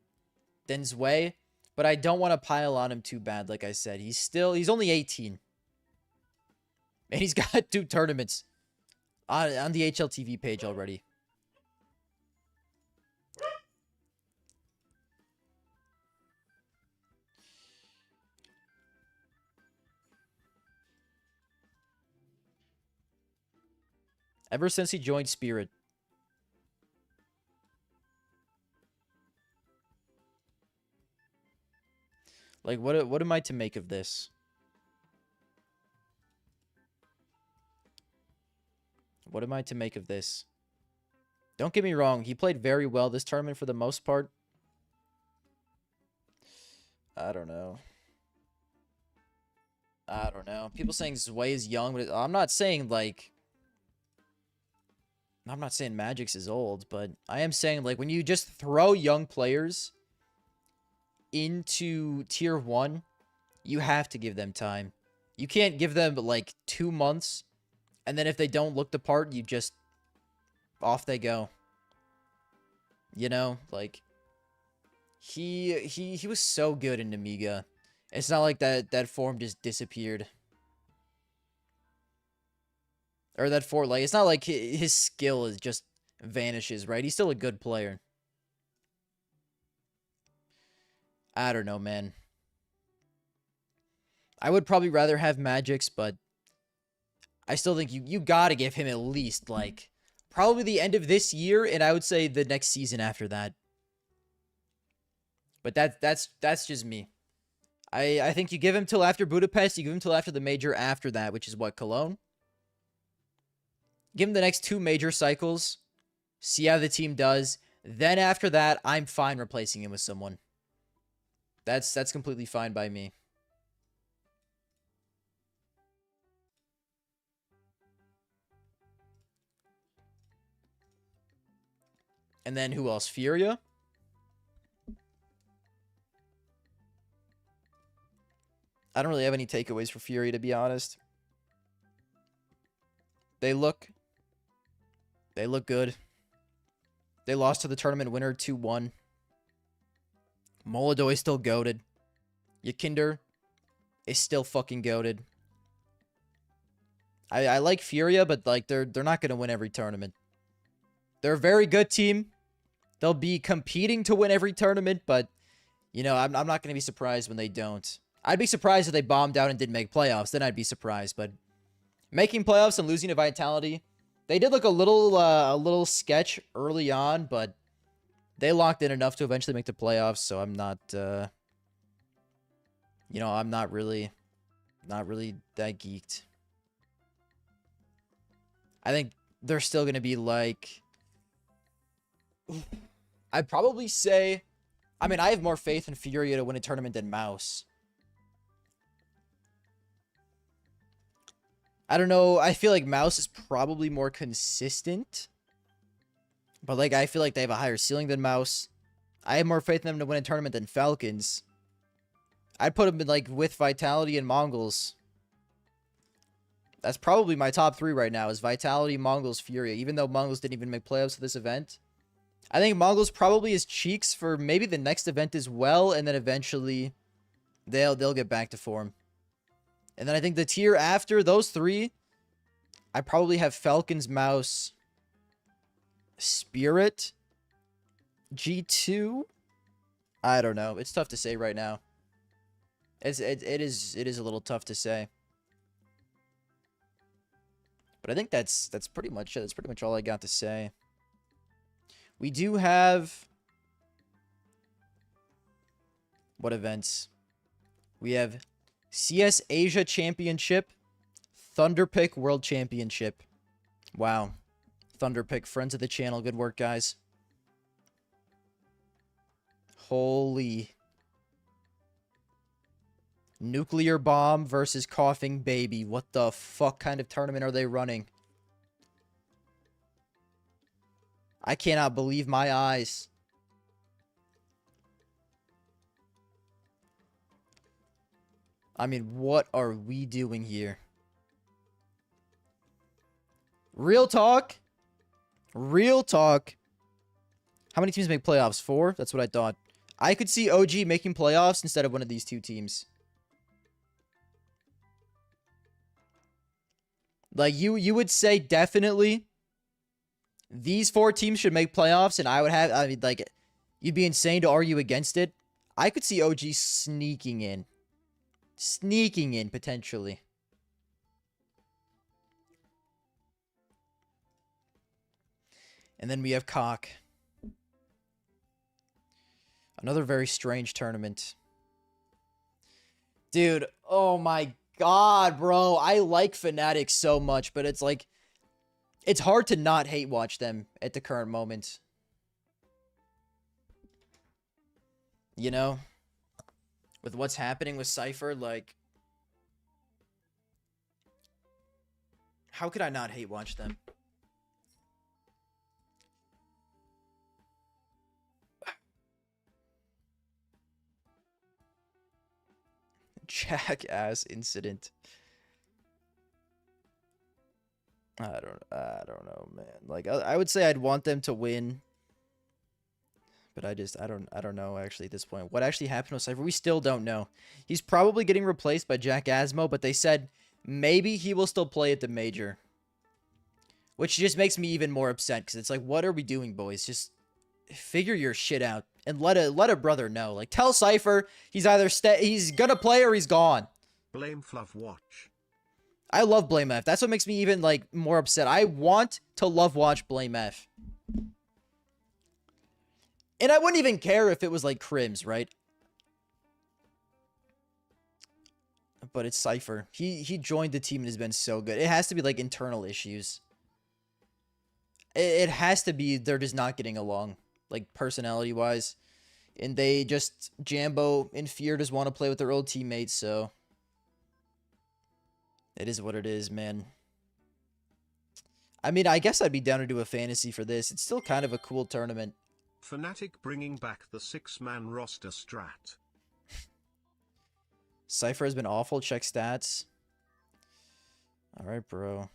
Speaker 1: than Zwei, but I don't want to pile on him too bad. Like I said, he's only 18. And he's got 2 tournaments on the HLTV page already. Ever since he joined Spirit. Like, what am I to make of this? What am I to make of this? Don't get me wrong. He played very well this tournament for the most part. I don't know. I don't know. People saying Zwei is young, but I'm not saying, like... I'm not saying Magix is old, but I am saying, like, when you just throw young players into tier 1, you have to give them time. You can't give them, like, 2 months, and then if they don't look the part, you just... off they go. You know? Like, he was so good in Amiga. It's not like that form just disappeared. Or that form, like, it's not like his skill is just vanishes, right? He's still a good player. I don't know, man. I would probably rather have Magix, but I still think you gotta give him at least, like, probably the end of this year, and I would say the next season after that. But that's just me. I think you give him till after Budapest, you give him till after the major after that, which is what, Cologne? Give him the next 2 major cycles, see how the team does. Then after that, I'm fine replacing him with someone. That's completely fine by me. And then who else? Furia? I don't really have any takeaways for Furia, to be honest. They look good. They lost to the tournament winner 2-1. Molodoy still goated. Yakinder is still fucking goated. I like Furia, but like they're not gonna win every tournament. They're a very good team. They'll be competing to win every tournament, but you know, I'm not gonna be surprised when they don't. I'd be surprised if they bombed out and didn't make playoffs. Then I'd be surprised, but making playoffs and losing to Vitality, they did look a little sketch early on, but they locked in enough to eventually make the playoffs. So I'm not, you know, I'm not really that geeked. I think they're still gonna be like, I'd probably say, I mean, I have more faith in Furia to win a tournament than Mouse. I don't know. I feel like Mouse is probably more consistent. But, like, I feel like they have a higher ceiling than Mouse. I have more faith in them to win a tournament than Falcons. I'd put them in, like, with Vitality and Mongols. That's probably my top 3 right now is Vitality, Mongols, Furia. Even though Mongols didn't even make playoffs for this event. I think Mongols probably is cheeks for maybe the next event as well. And then eventually they'll get back to form. And then I think the tier after those 3, I probably have Falcons, Mouse, Spirit, G2. I don't know. It's tough to say right now. It is a little tough to say. But I think that's pretty much it. That's pretty much all I got to say. We do have what events? We have CS Asia Championship, Thunderpick World Championship. Wow. Thunderpick, friends of the channel. Good work, guys. Holy. Nuclear Bomb versus Coughing Baby. What the fuck kind of tournament are they running? I cannot believe my eyes. I mean, what are we doing here? Real talk. Real talk. How many teams make playoffs? 4? That's what I thought. I could see OG making playoffs instead of one of these 2 teams. Like, you would say definitely these 4 teams should make playoffs, and I would have, I mean, like, you'd be insane to argue against it. I could see OG sneaking in. Sneaking in, potentially. And then we have Cock. Another very strange tournament. Dude, oh my god, bro. I like Fnatic so much, but it's like, it's hard to not hate watch them at the current moment. You know? With what's happening with Cypher, like, how could I not hate watch them? Jackass incident. I don't know, man. Like, I would say I'd want them to win. But I don't know, actually, at this point. What actually happened with Cypher? We still don't know. He's probably getting replaced by Jack Asmo, but they said maybe he will still play at the Major. Which just makes me even more upset, because it's like, what are we doing, boys? Just figure your shit out. And let a brother know. Like, tell Cypher he's either he's gonna play or he's gone.
Speaker 2: Blame Fluff Watch.
Speaker 1: I love Blame F. That's what makes me even, like, more upset. I want to love watch Blame F. And I wouldn't even care if it was, like, Crims, right? But it's Cypher. He joined the team and has been so good. It has to be, like, internal issues. It has to be they're just not getting along. Like, personality-wise. And they just, Jambo and Fear just want to play with their old teammates, so it is what it is, man. I mean, I guess I'd be down to do a fantasy for this. It's still kind of a cool tournament.
Speaker 2: Fnatic bringing back the 6-man roster strat.
Speaker 1: Cypher has been awful. Check stats. Alright, bro.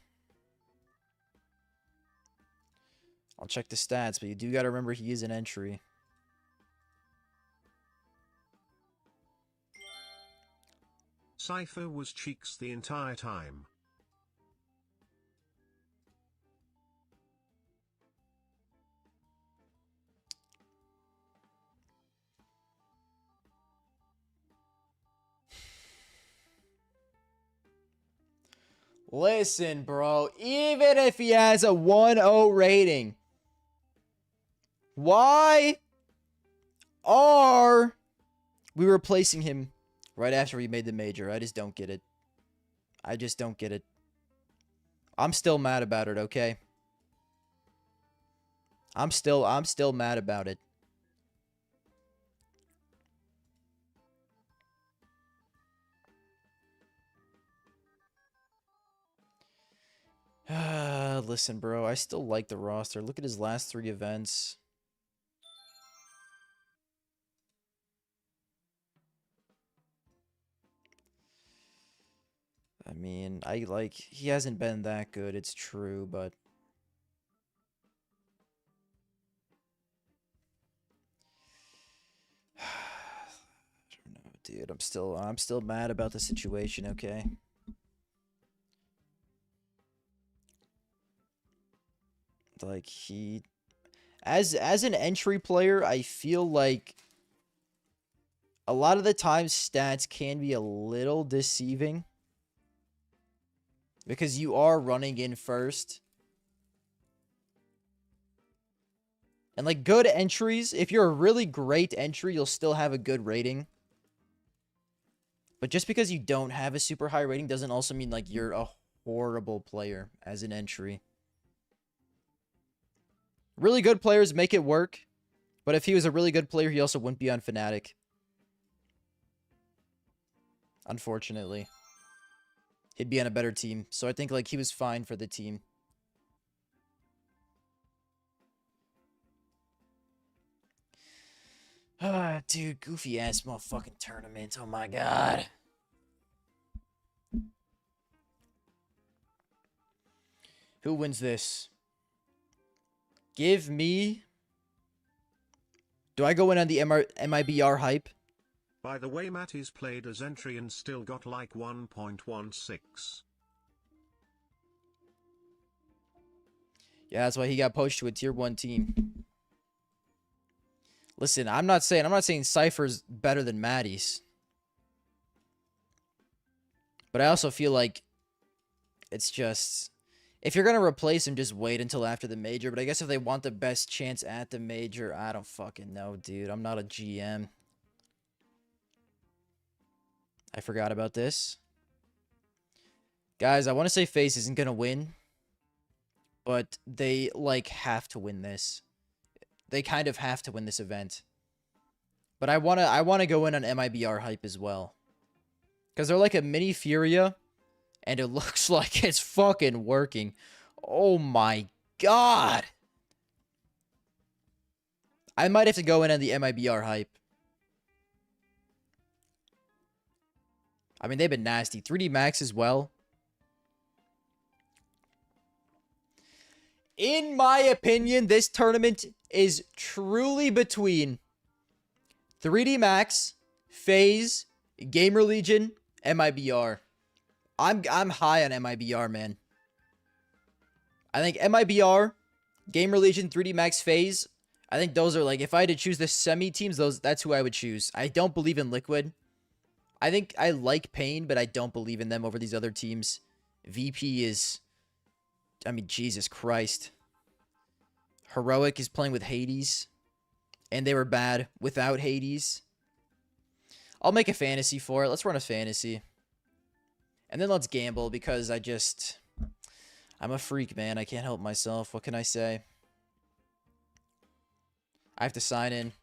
Speaker 1: I'll check the stats, but you do gotta remember he is an entry.
Speaker 2: Cypher was cheeks the entire time.
Speaker 1: Listen, bro, even if he has a 1-0 rating, why are we replacing him right after we made the major? I just don't get it. I just don't get it. I'm still mad about it, okay? I'm still mad about it. Listen, bro, I still like the roster. Look at his last 3 events. I mean, he hasn't been that good, it's true, but I don't know, dude. I'm still mad about the situation, okay? Like as an entry player, I feel like a lot of the time stats can be a little deceiving because you are running in first. And like good entries, if you're a really great entry, you'll still have a good rating. But just because you don't have a super high rating doesn't also mean like you're a horrible player as an entry. Really good players make it work, but if he was a really good player, he also wouldn't be on Fnatic. Unfortunately. He'd be on a better team. So I think like he was fine for the team. Ah, dude, goofy ass motherfucking tournament. Oh my god. Who wins this? Give me... Do I go in on the MIBR hype?
Speaker 2: By the way, Matty's played as entry and still got like 1.16.
Speaker 1: Yeah, that's why he got poached to a tier 1 team. Listen, I'm not saying Cypher's better than Matty's. But I also feel like it's just... If you're going to replace him, just wait until after the major. But I guess if they want the best chance at the major, I don't fucking know, dude. I'm not a GM. I forgot about this. Guys, I want to say FaZe isn't going to win. But they, like, have to win this. They kind of have to win this event. But I wanna go in on MIBR hype as well. Because they're like a mini Furia. And it looks like it's fucking working. Oh my god. I might have to go in on the MIBR hype. I mean, they've been nasty. 3D Max as well. In my opinion, this tournament is truly between 3D Max, FaZe, Gamer Legion, MIBR. I'm high on MIBR, man. I think MIBR, Gamer Legion, 3D Max, FaZe, I think those are like, if I had to choose the semi-teams, that's who I would choose. I don't believe in Liquid. I think I like Pain, but I don't believe in them over these other teams. VP is... I mean, Jesus Christ. Heroic is playing with Hades. And they were bad without Hades. I'll make a fantasy for it. Let's run a fantasy. And then let's gamble because I'm a freak, man. I can't help myself. What can I say? I have to sign in.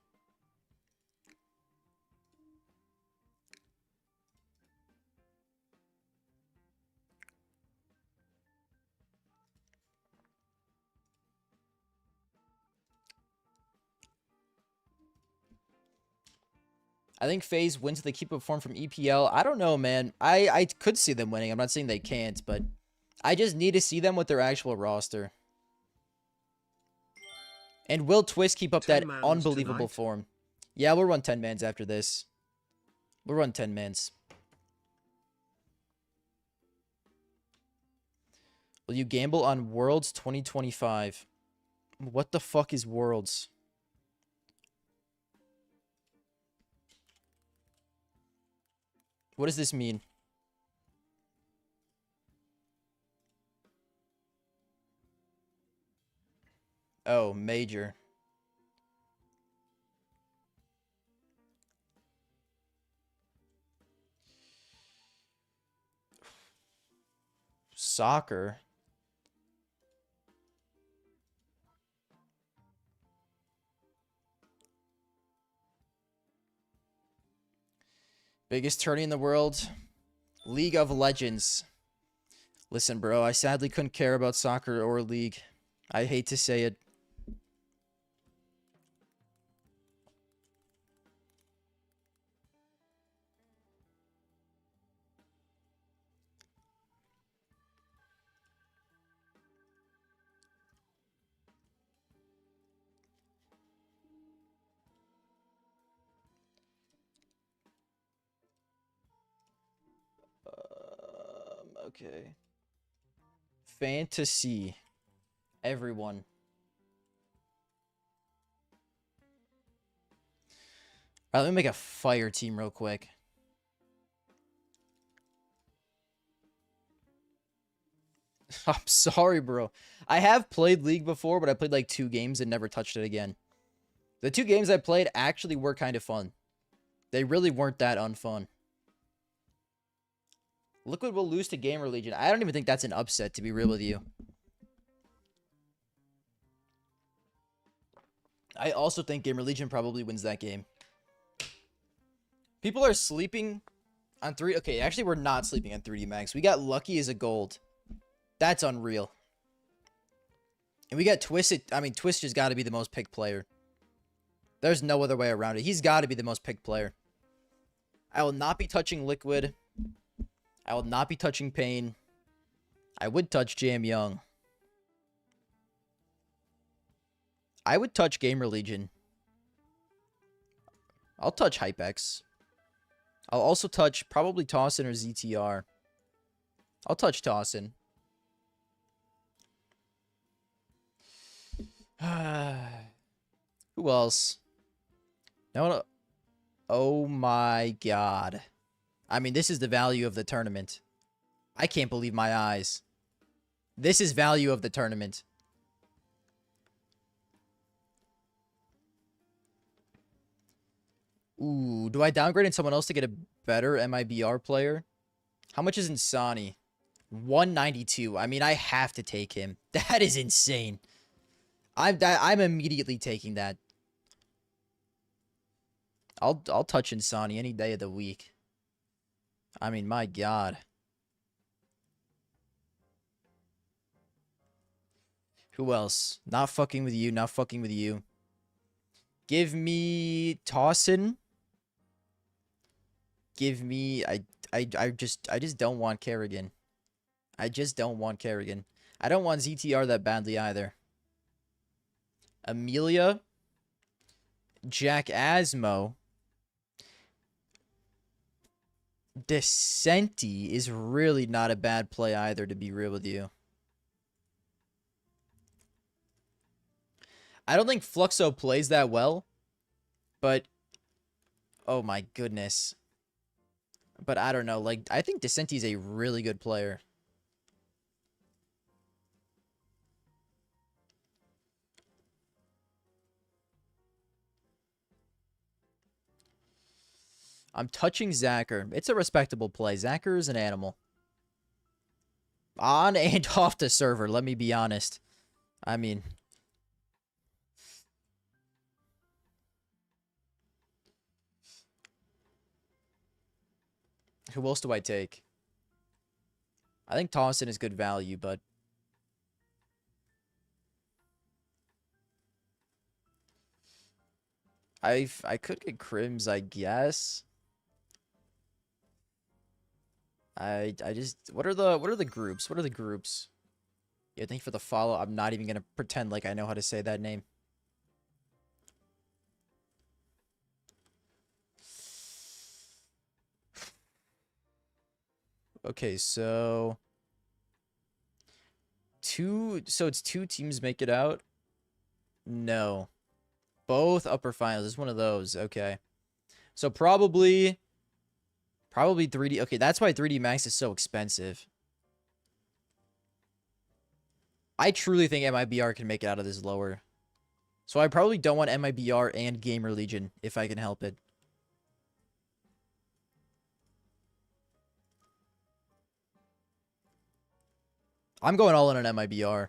Speaker 1: I think FaZe wins if they keep up form from EPL. I don't know, man. I could see them winning. I'm not saying they can't, but I just need to see them with their actual roster. And will Twist keep up that unbelievable form? Yeah, we'll run 10 mans after this. We'll run 10 mans. Will you gamble on Worlds 2025? What the fuck is Worlds? What does this mean? Oh, major. Soccer. Biggest tourney in the world? League of Legends. Listen, bro, I sadly couldn't care about soccer or League. I hate to say it. Okay. Fantasy. Everyone. Alright, let me make a fire team real quick. I'm sorry, bro. I have played League before, but I played like 2 games and never touched it again. The 2 games I played actually were kind of fun. They really weren't that unfun. Liquid will lose to Gamer Legion. I don't even think that's an upset, to be real with you. I also think Gamer Legion probably wins that game. People are sleeping on 3... Okay, actually, we're not sleeping on 3D Max. We got Lucky as a gold. That's unreal. And we got Twisted. I mean, Twist has got to be the most picked player. There's no other way around it. He's got to be the most picked player. I will not be touching Liquid. I will not be touching Pain. I would touch Jam Young. I would touch Gamer Legion. I'll touch HypeX. I'll also touch probably Tossin or ZTR. I'll touch Tossin. Who else? No. Oh my god. I mean, this is the value of the tournament. I can't believe my eyes. This is value of the tournament. Ooh, do I downgrade in someone else to get a better MIBR player? How much is Insani? 192. I mean, I have to take him. That is insane. I'm immediately taking that. I'll touch Insani any day of the week. I mean, my god. Who else? Not fucking with you, not fucking with you. Give me Tossin. Give me I just don't want Kerrigan. I just don't want Kerrigan. I don't want ZTR that badly either. Amelia. Jack Asmo. Descenti is really not a bad play either, to be real with you. I don't think Fluxo plays that well, but oh my goodness. But I don't know, like, I think Descenti's a really good player. I'm touching Zacher. It's a respectable play. Zacher is an animal. On and off the server, let me be honest. I mean... Who else do I take? I think Tossin is good value, but... I could get Crims, I guess. I just... What are the groups? What are the groups? Yeah, thank you for the follow. I'm not even gonna pretend like I know how to say that name. Okay, so... So it's 2 teams make it out? No. Both upper finals. It's one of those. Okay. So probably 3D. Okay, that's why 3D Max is so expensive. I truly think MIBR can make it out of this lower. So I probably don't want MIBR and Gamer Legion if I can help it. I'm going all in on MIBR.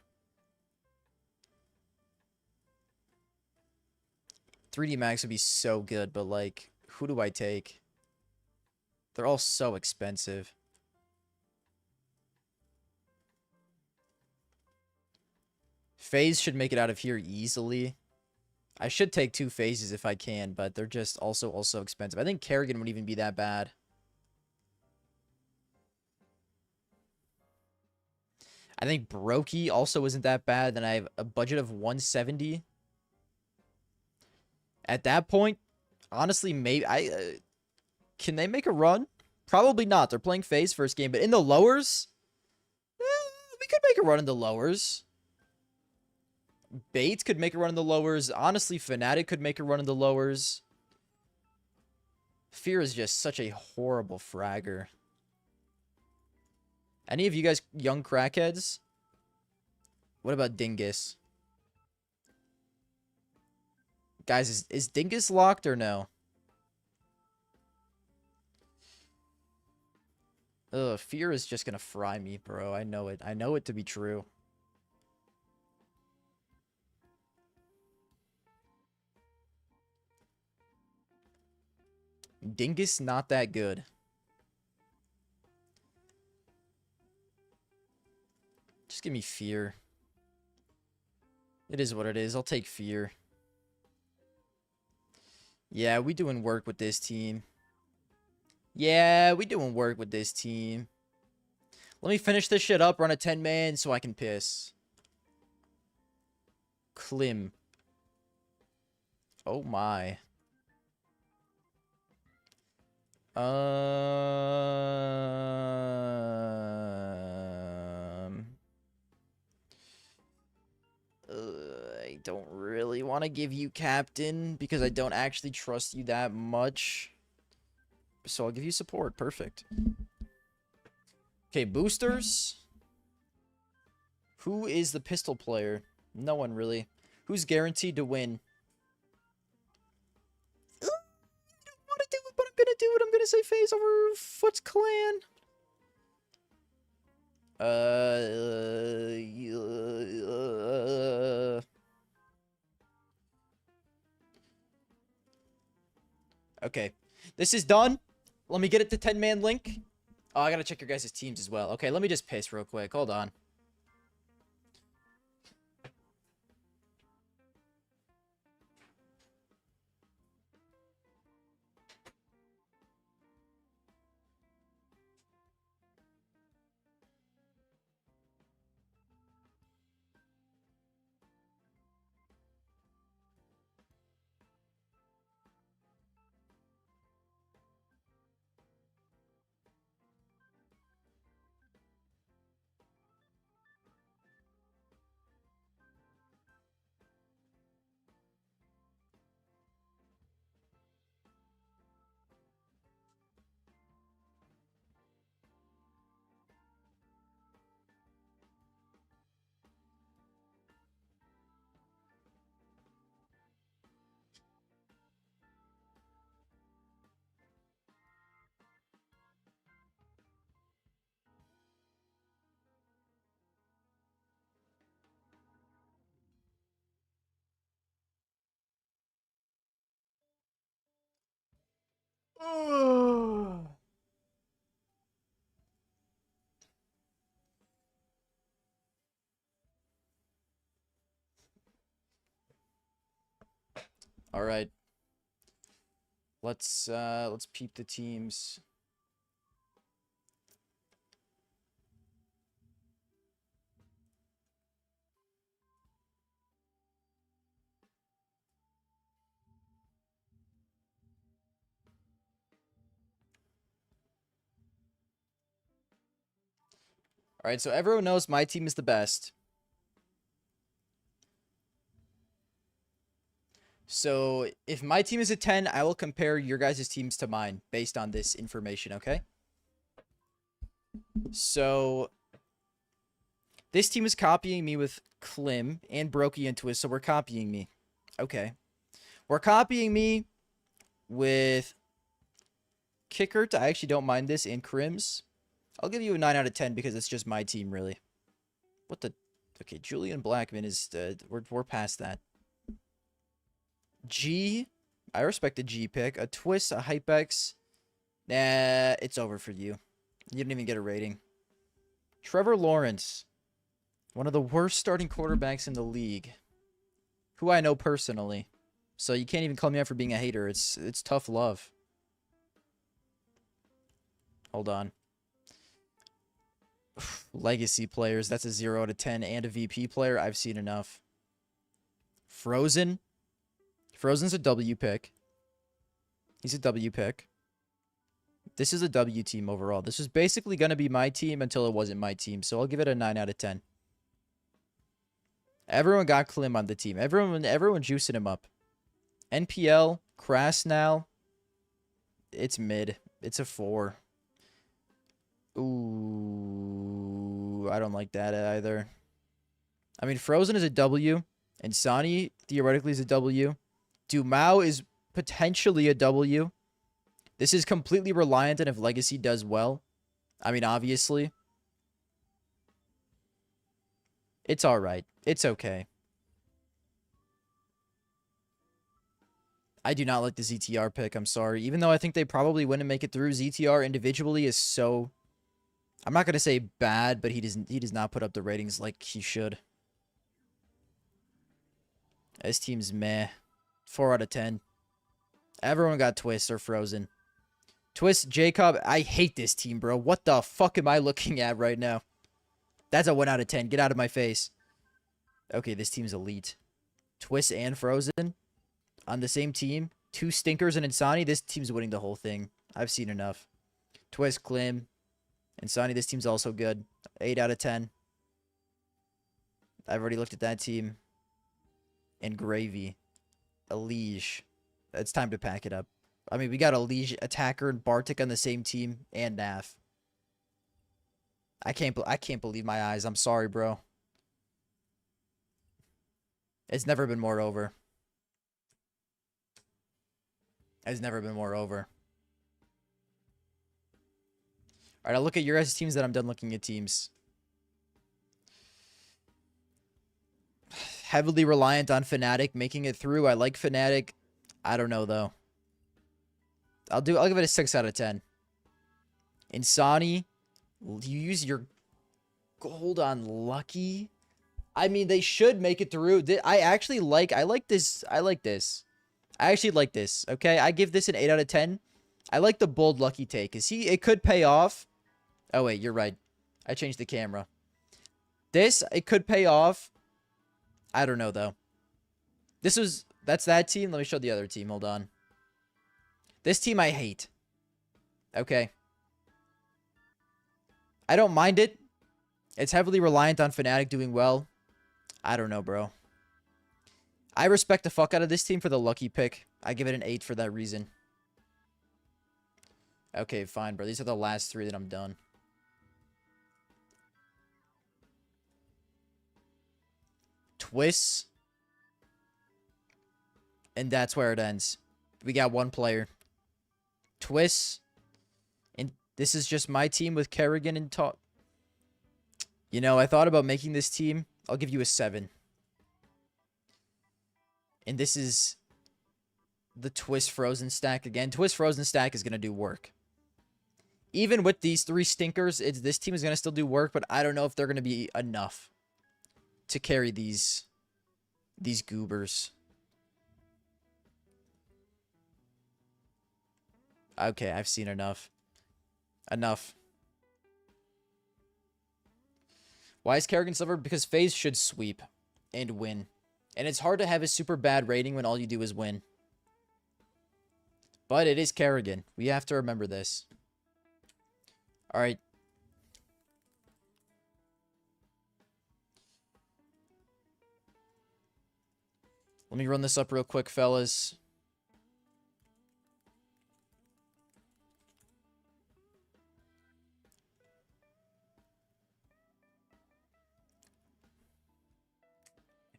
Speaker 1: 3D Max would be so good, but like, who do I take? They're all so expensive. FaZe should make it out of here easily. I should take 2 FaZes if I can, but they're just also expensive. I think Kerrigan wouldn't even be that bad. I think Brokey also isn't that bad. Then I have a budget of 170. At that point, honestly, maybe can they make a run? Probably not. They're playing FaZe first game, but in the lowers, we could make a run in the lowers. Bates could make a run in the lowers. Honestly, Fnatic could make a run in the lowers. Fear is just such a horrible fragger. Any of you guys young crackheads? What about Dingus? Guys, is Dingus locked or no? Ugh, Fear is just gonna fry me, bro. I know it. I know it to be true. Dingus not that good. Just give me Fear. It is what it is. I'll take Fear. Yeah, we doing work with this team. Yeah, we doing work with this team. Let me finish this shit up, run a 10-man so I can piss. Klim. Oh my. I don't really want to give you captain because I don't actually trust you that much. So I'll give you support. Perfect. Okay, boosters. Who is the pistol player? No one really. Who's guaranteed to win? I don't want to do it, but I'm gonna do it. I'm gonna say FaZe over Foot's Clan. Okay. This is done. Let me get it to 10-man link. Oh, I gotta check your guys' teams as well. Okay, let me just piss real quick. Hold on. All right. Let's peep the teams. All right, so everyone knows my team is the best. So if my team is a 10, I will compare your guys' teams to mine based on this information, okay? So this team is copying me with Klim and Brokey and Twist, so we're copying me. Okay. We're copying me with Kickert. I actually don't mind this, and Crims. I'll give you a 9 out of 10 because it's just my team, really. What the... Okay, Julian Blackman is... we're past that. G. I respect a G pick. A Twist, a Hypex. Nah, it's over for you. You didn't even get a rating. Trevor Lawrence. One of the worst starting quarterbacks in the league. Who I know personally. So you can't even call me out for being a hater. It's tough love. Hold on. Legacy players. That's a 0 out of 10. And a VP player. I've seen enough. Frozen. Frozen's a W pick. He's a W pick. This is a W team overall. This was basically going to be my team until it wasn't my team. So I'll give it a 9 out of 10. Everyone got Klim on the team. Everyone juicing him up. NPL, Krasnal. It's mid. It's a 4. Ooh, I don't like that either. I mean, Frozen is a W. And Sani, theoretically, is a W. Dumao is potentially a W. This is completely reliant on if Legacy does well. I mean, obviously. It's alright. It's okay. I do not like the ZTR pick. I'm sorry. Even though I think they probably wouldn't make it through, ZTR individually is so... I'm not going to say bad, but he does not put up the ratings like he should. This team's meh. 4 out of 10. Everyone got Twist or Frozen. Twist, Jacob, I hate this team, bro. What the fuck am I looking at right now? That's a 1 out of 10. Get out of my face. Okay, this team's elite. Twist and Frozen on the same team. 2 stinkers and Insani. This team's winning the whole thing. I've seen enough. Twist, Klim, Insani. This team's also good. 8 out of 10. I've already looked at that team. And Gravy. Elige. It's time to pack it up. I mean, we got Elige, Attacker, and Bartik on the same team. And Naf. I can't believe my eyes. I'm sorry, bro. It's never been more over. It's never been more over. Alright, I'll look at your guys' teams, then I'm done looking at teams. Heavily reliant on Fnatic making it through. I like Fnatic. I don't know, though. I'll give it a 6 out of 10. Insani, you use your gold on Lucky. I mean, they should make it through. I actually like this. I like this. I actually like this. Okay, I give this an 8 out of 10. I like the bold Lucky take. It could pay off. Oh wait, you're right. I changed the camera. It could pay off. I don't know though. That's that team. Let me show the other team. Hold on. This team I hate. Okay. I don't mind it. It's heavily reliant on Fnatic doing well. I don't know, bro. I respect the fuck out of this team for the Lucky pick. I give it an 8 for that reason. Okay, fine, bro. These are the last 3 that I'm done. Twists. And that's where it ends. We got 1 player. Twists. And this is just my team with Kerrigan and Talk. You know, I thought about making this team. I'll give you a 7. And this is the Twist Frozen stack again. Twist Frozen stack is going to do work. Even with these 3 stinkers, this team is going to still do work, but I don't know if they're going to be enough to carry these goobers. Okay, I've seen enough. Enough. Why is Kerrigan silver? Because FaZe should sweep and win. And it's hard to have a super bad rating when all you do is win. But it is Kerrigan. We have to remember this. Alright. Let me run this up real quick, fellas.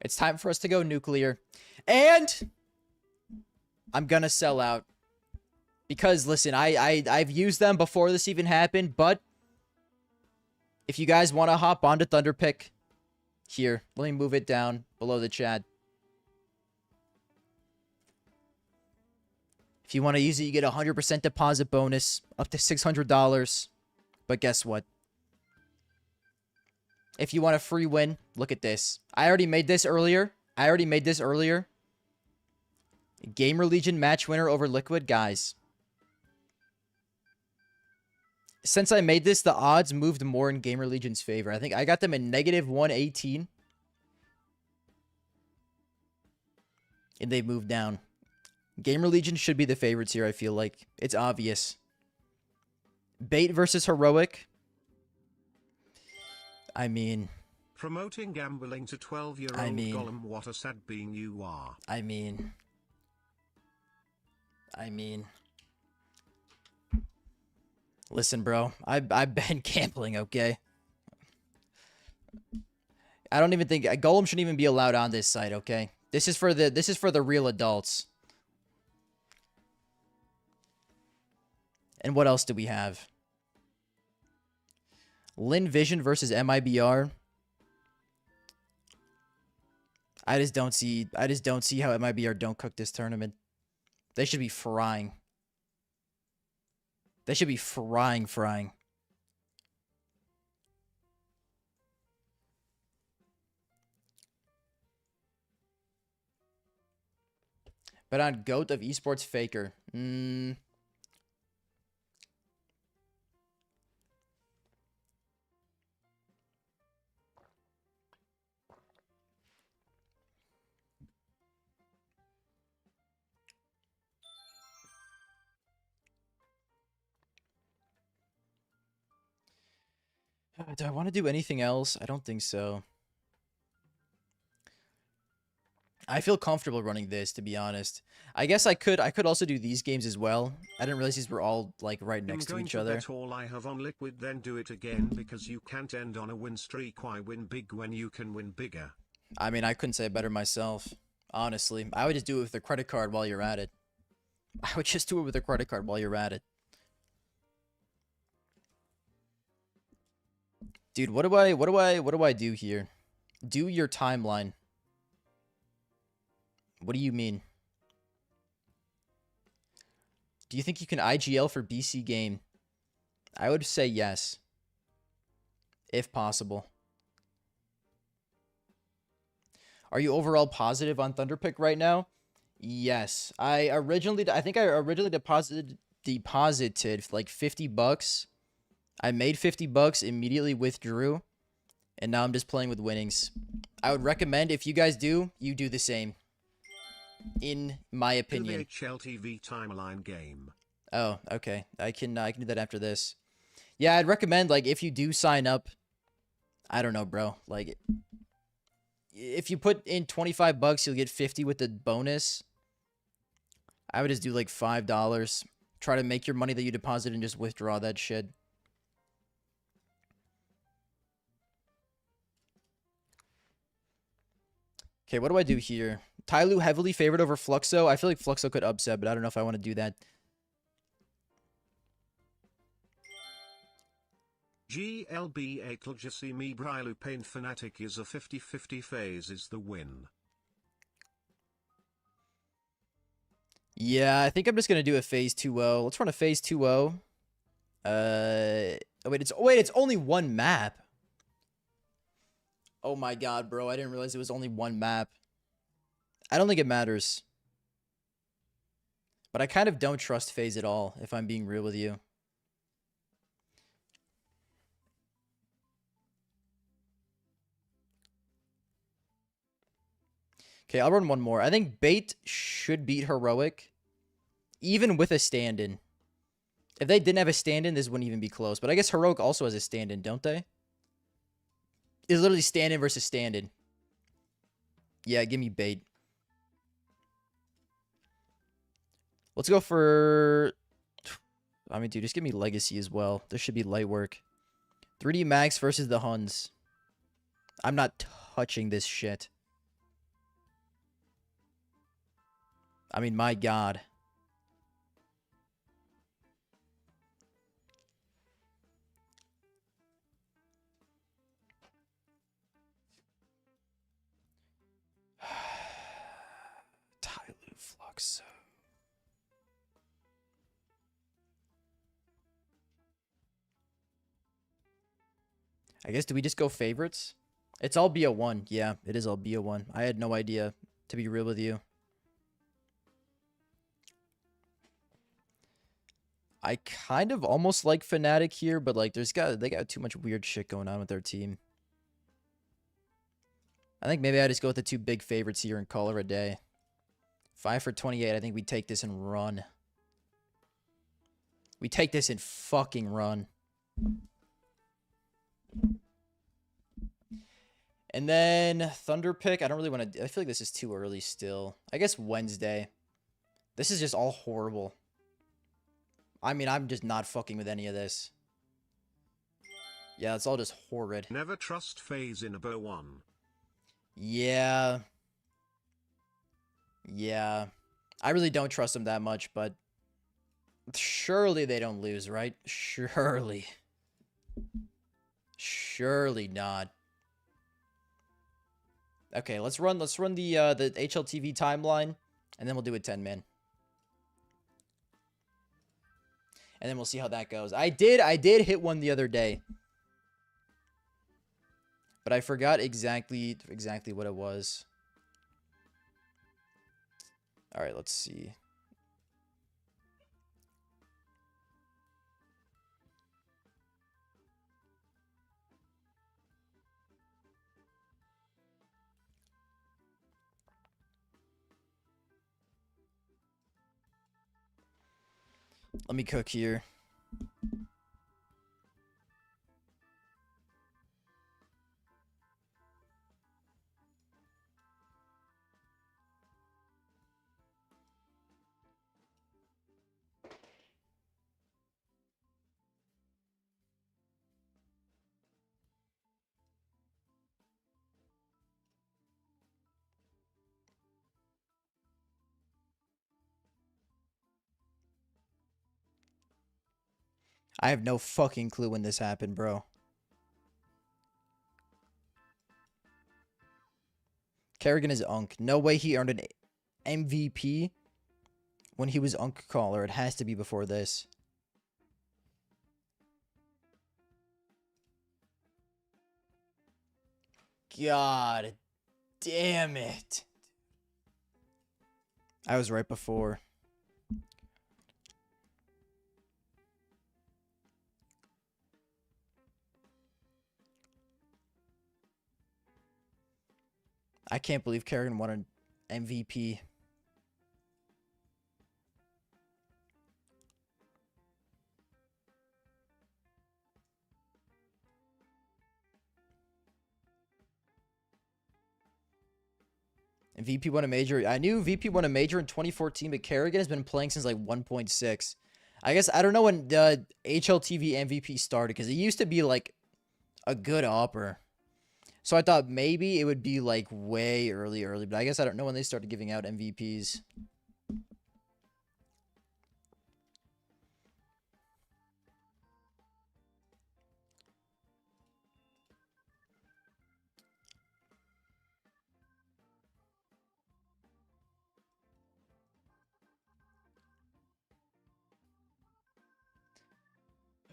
Speaker 1: It's time for us to go nuclear. And I'm gonna sell out. Because, listen, I've used them before this even happened, but if you guys want to hop onto Thunderpick, here, let me move it down below the chat. If you want to use it, you get a 100% deposit bonus, up to $600. But guess what? If you want a free win, look at this. I already made this earlier. Gamer Legion match winner over Liquid. Guys, since I made this, the odds moved more in Gamer Legion's favor. I think I got them in -118. And they moved down. Gamer Legion should be the favorites here, I feel like. It's obvious. Bait versus Heroic. I mean...
Speaker 2: Promoting gambling to 12-year-old Gollum, what a sad being you are.
Speaker 1: I mean... Listen, bro. I've been gambling, okay? I don't even think... Golem shouldn't even be allowed on this site, okay? This is for the real adults. And what else do we have? Lin Vision versus MIBR. I just don't see how MIBR don't cook this tournament. They should be frying. They should be frying. But on GOAT of Esports Faker. Do I want to do anything else? I don't think so. I feel comfortable running this, to be honest. I guess I could also do these games as well. I didn't realize these were all like right next to each other.
Speaker 2: I'm going to bet all I have on Liquid, then do it again, because you can't end on a win streak. Why win big when you can win bigger?
Speaker 1: I mean, I couldn't say it better myself. Honestly, I would just do it with a credit card while you're at it. Dude, what do I do here? Do your timeline. What do you mean? Do you think you can IGL for BC game? I would say yes. If possible. Are you overall positive on Thunderpick right now? Yes. I think I originally deposited like $50. I made $50, immediately withdrew, and now I'm just playing with winnings. I would recommend, if you guys do, you do the same. In my opinion.
Speaker 2: The HLTV timeline game.
Speaker 1: Oh, okay. I can do that after this. Yeah, I'd recommend, like, if you do sign up, I don't know, bro. Like, if you put in $25, you'll get 50 with the bonus. I would just do like $5. Try to make your money that you deposit and just withdraw that shit. Okay, what do I do here? Tyloo heavily favored over Fluxo. I feel like Fluxo could upset, but I don't know if I want to do that.
Speaker 2: GLB Akeljasimi Brylu Pain Fanatic is a 50-50 FaZe is the win.
Speaker 1: Yeah, I think I'm just going to do a FaZe 2-0. Let's run a FaZe 2-0. Oh, wait, it's only one map. Oh my god, bro. I didn't realize it was only one map. I don't think it matters. But I kind of don't trust FaZe at all, if I'm being real with you. Okay, I'll run one more. I think Bait should beat Heroic, even with a stand-in. If they didn't have a stand-in, this wouldn't even be close. But I guess Heroic also has a stand-in, don't they? It's literally stand-in versus stand-in. Yeah, give me Bait. Let's go for... I mean, dude, just give me Legacy as well. This should be light work. 3D Max versus the Huns. I'm not touching this shit. I mean, my god. Tyloo Flux. I guess, do we just go favorites? It's all BO1. Yeah, it is all BO1. I had no idea, to be real with you. I kind of almost like Fnatic here, but like they got too much weird shit going on with their team. I think maybe I just go with the two big favorites here and call it a day. 5 for 28. I think we take this and run. We take this and fucking run. And then Thunder Pick. I don't really want to... I feel like this is too early still. I guess Wednesday. This is just all horrible. I mean, I'm just not fucking with any of this. Yeah, it's all just horrid.
Speaker 2: Never trust FaZe in a BO1.
Speaker 1: Yeah. Yeah. I really don't trust them that much, but... surely they don't lose, right? Surely. Surely not. Okay, let's run the HLTV timeline, and then we'll do a 10-man. And then we'll see how that goes. I did hit one the other day. But I forgot exactly what it was. All right, let's see. Let me cook here. I have no fucking clue when this happened, bro. Kerrigan is Unk. No way he earned an MVP when he was Unk caller. It has to be before this. God damn it. I was right before. I can't believe Kerrigan won an MVP. And VP won a major. I knew VP won a major in 2014, but Kerrigan has been playing since like 1.6. I guess I don't know when the HLTV MVP started, because it used to be like a good opper. So I thought maybe it would be like way early, but I guess I don't know when they started giving out MVPs.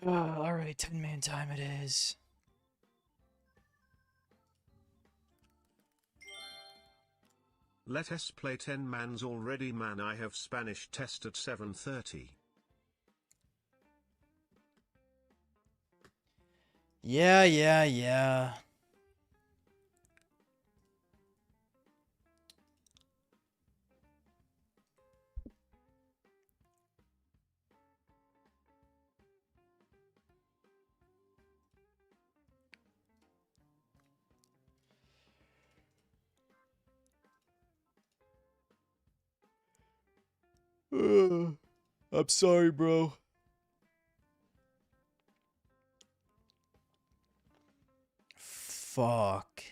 Speaker 1: All right, 10-man time it is.
Speaker 2: Let us play 10 mans already, man. I have Spanish test at 7:30.
Speaker 1: Yeah. I'm sorry, bro. Fuck.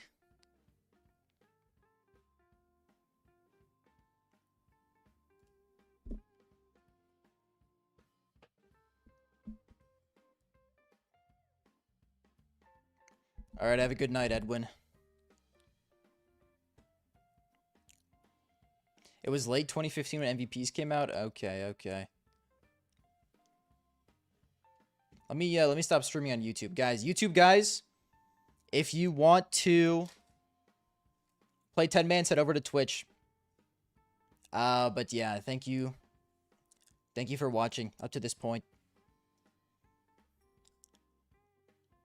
Speaker 1: All right, have a good night, Edwin. It was late 2015 when MVPs came out. Okay, okay. Let me stop streaming on YouTube, guys. YouTube guys, if you want to play 10 man, head over to Twitch. But yeah, thank you for watching up to this point.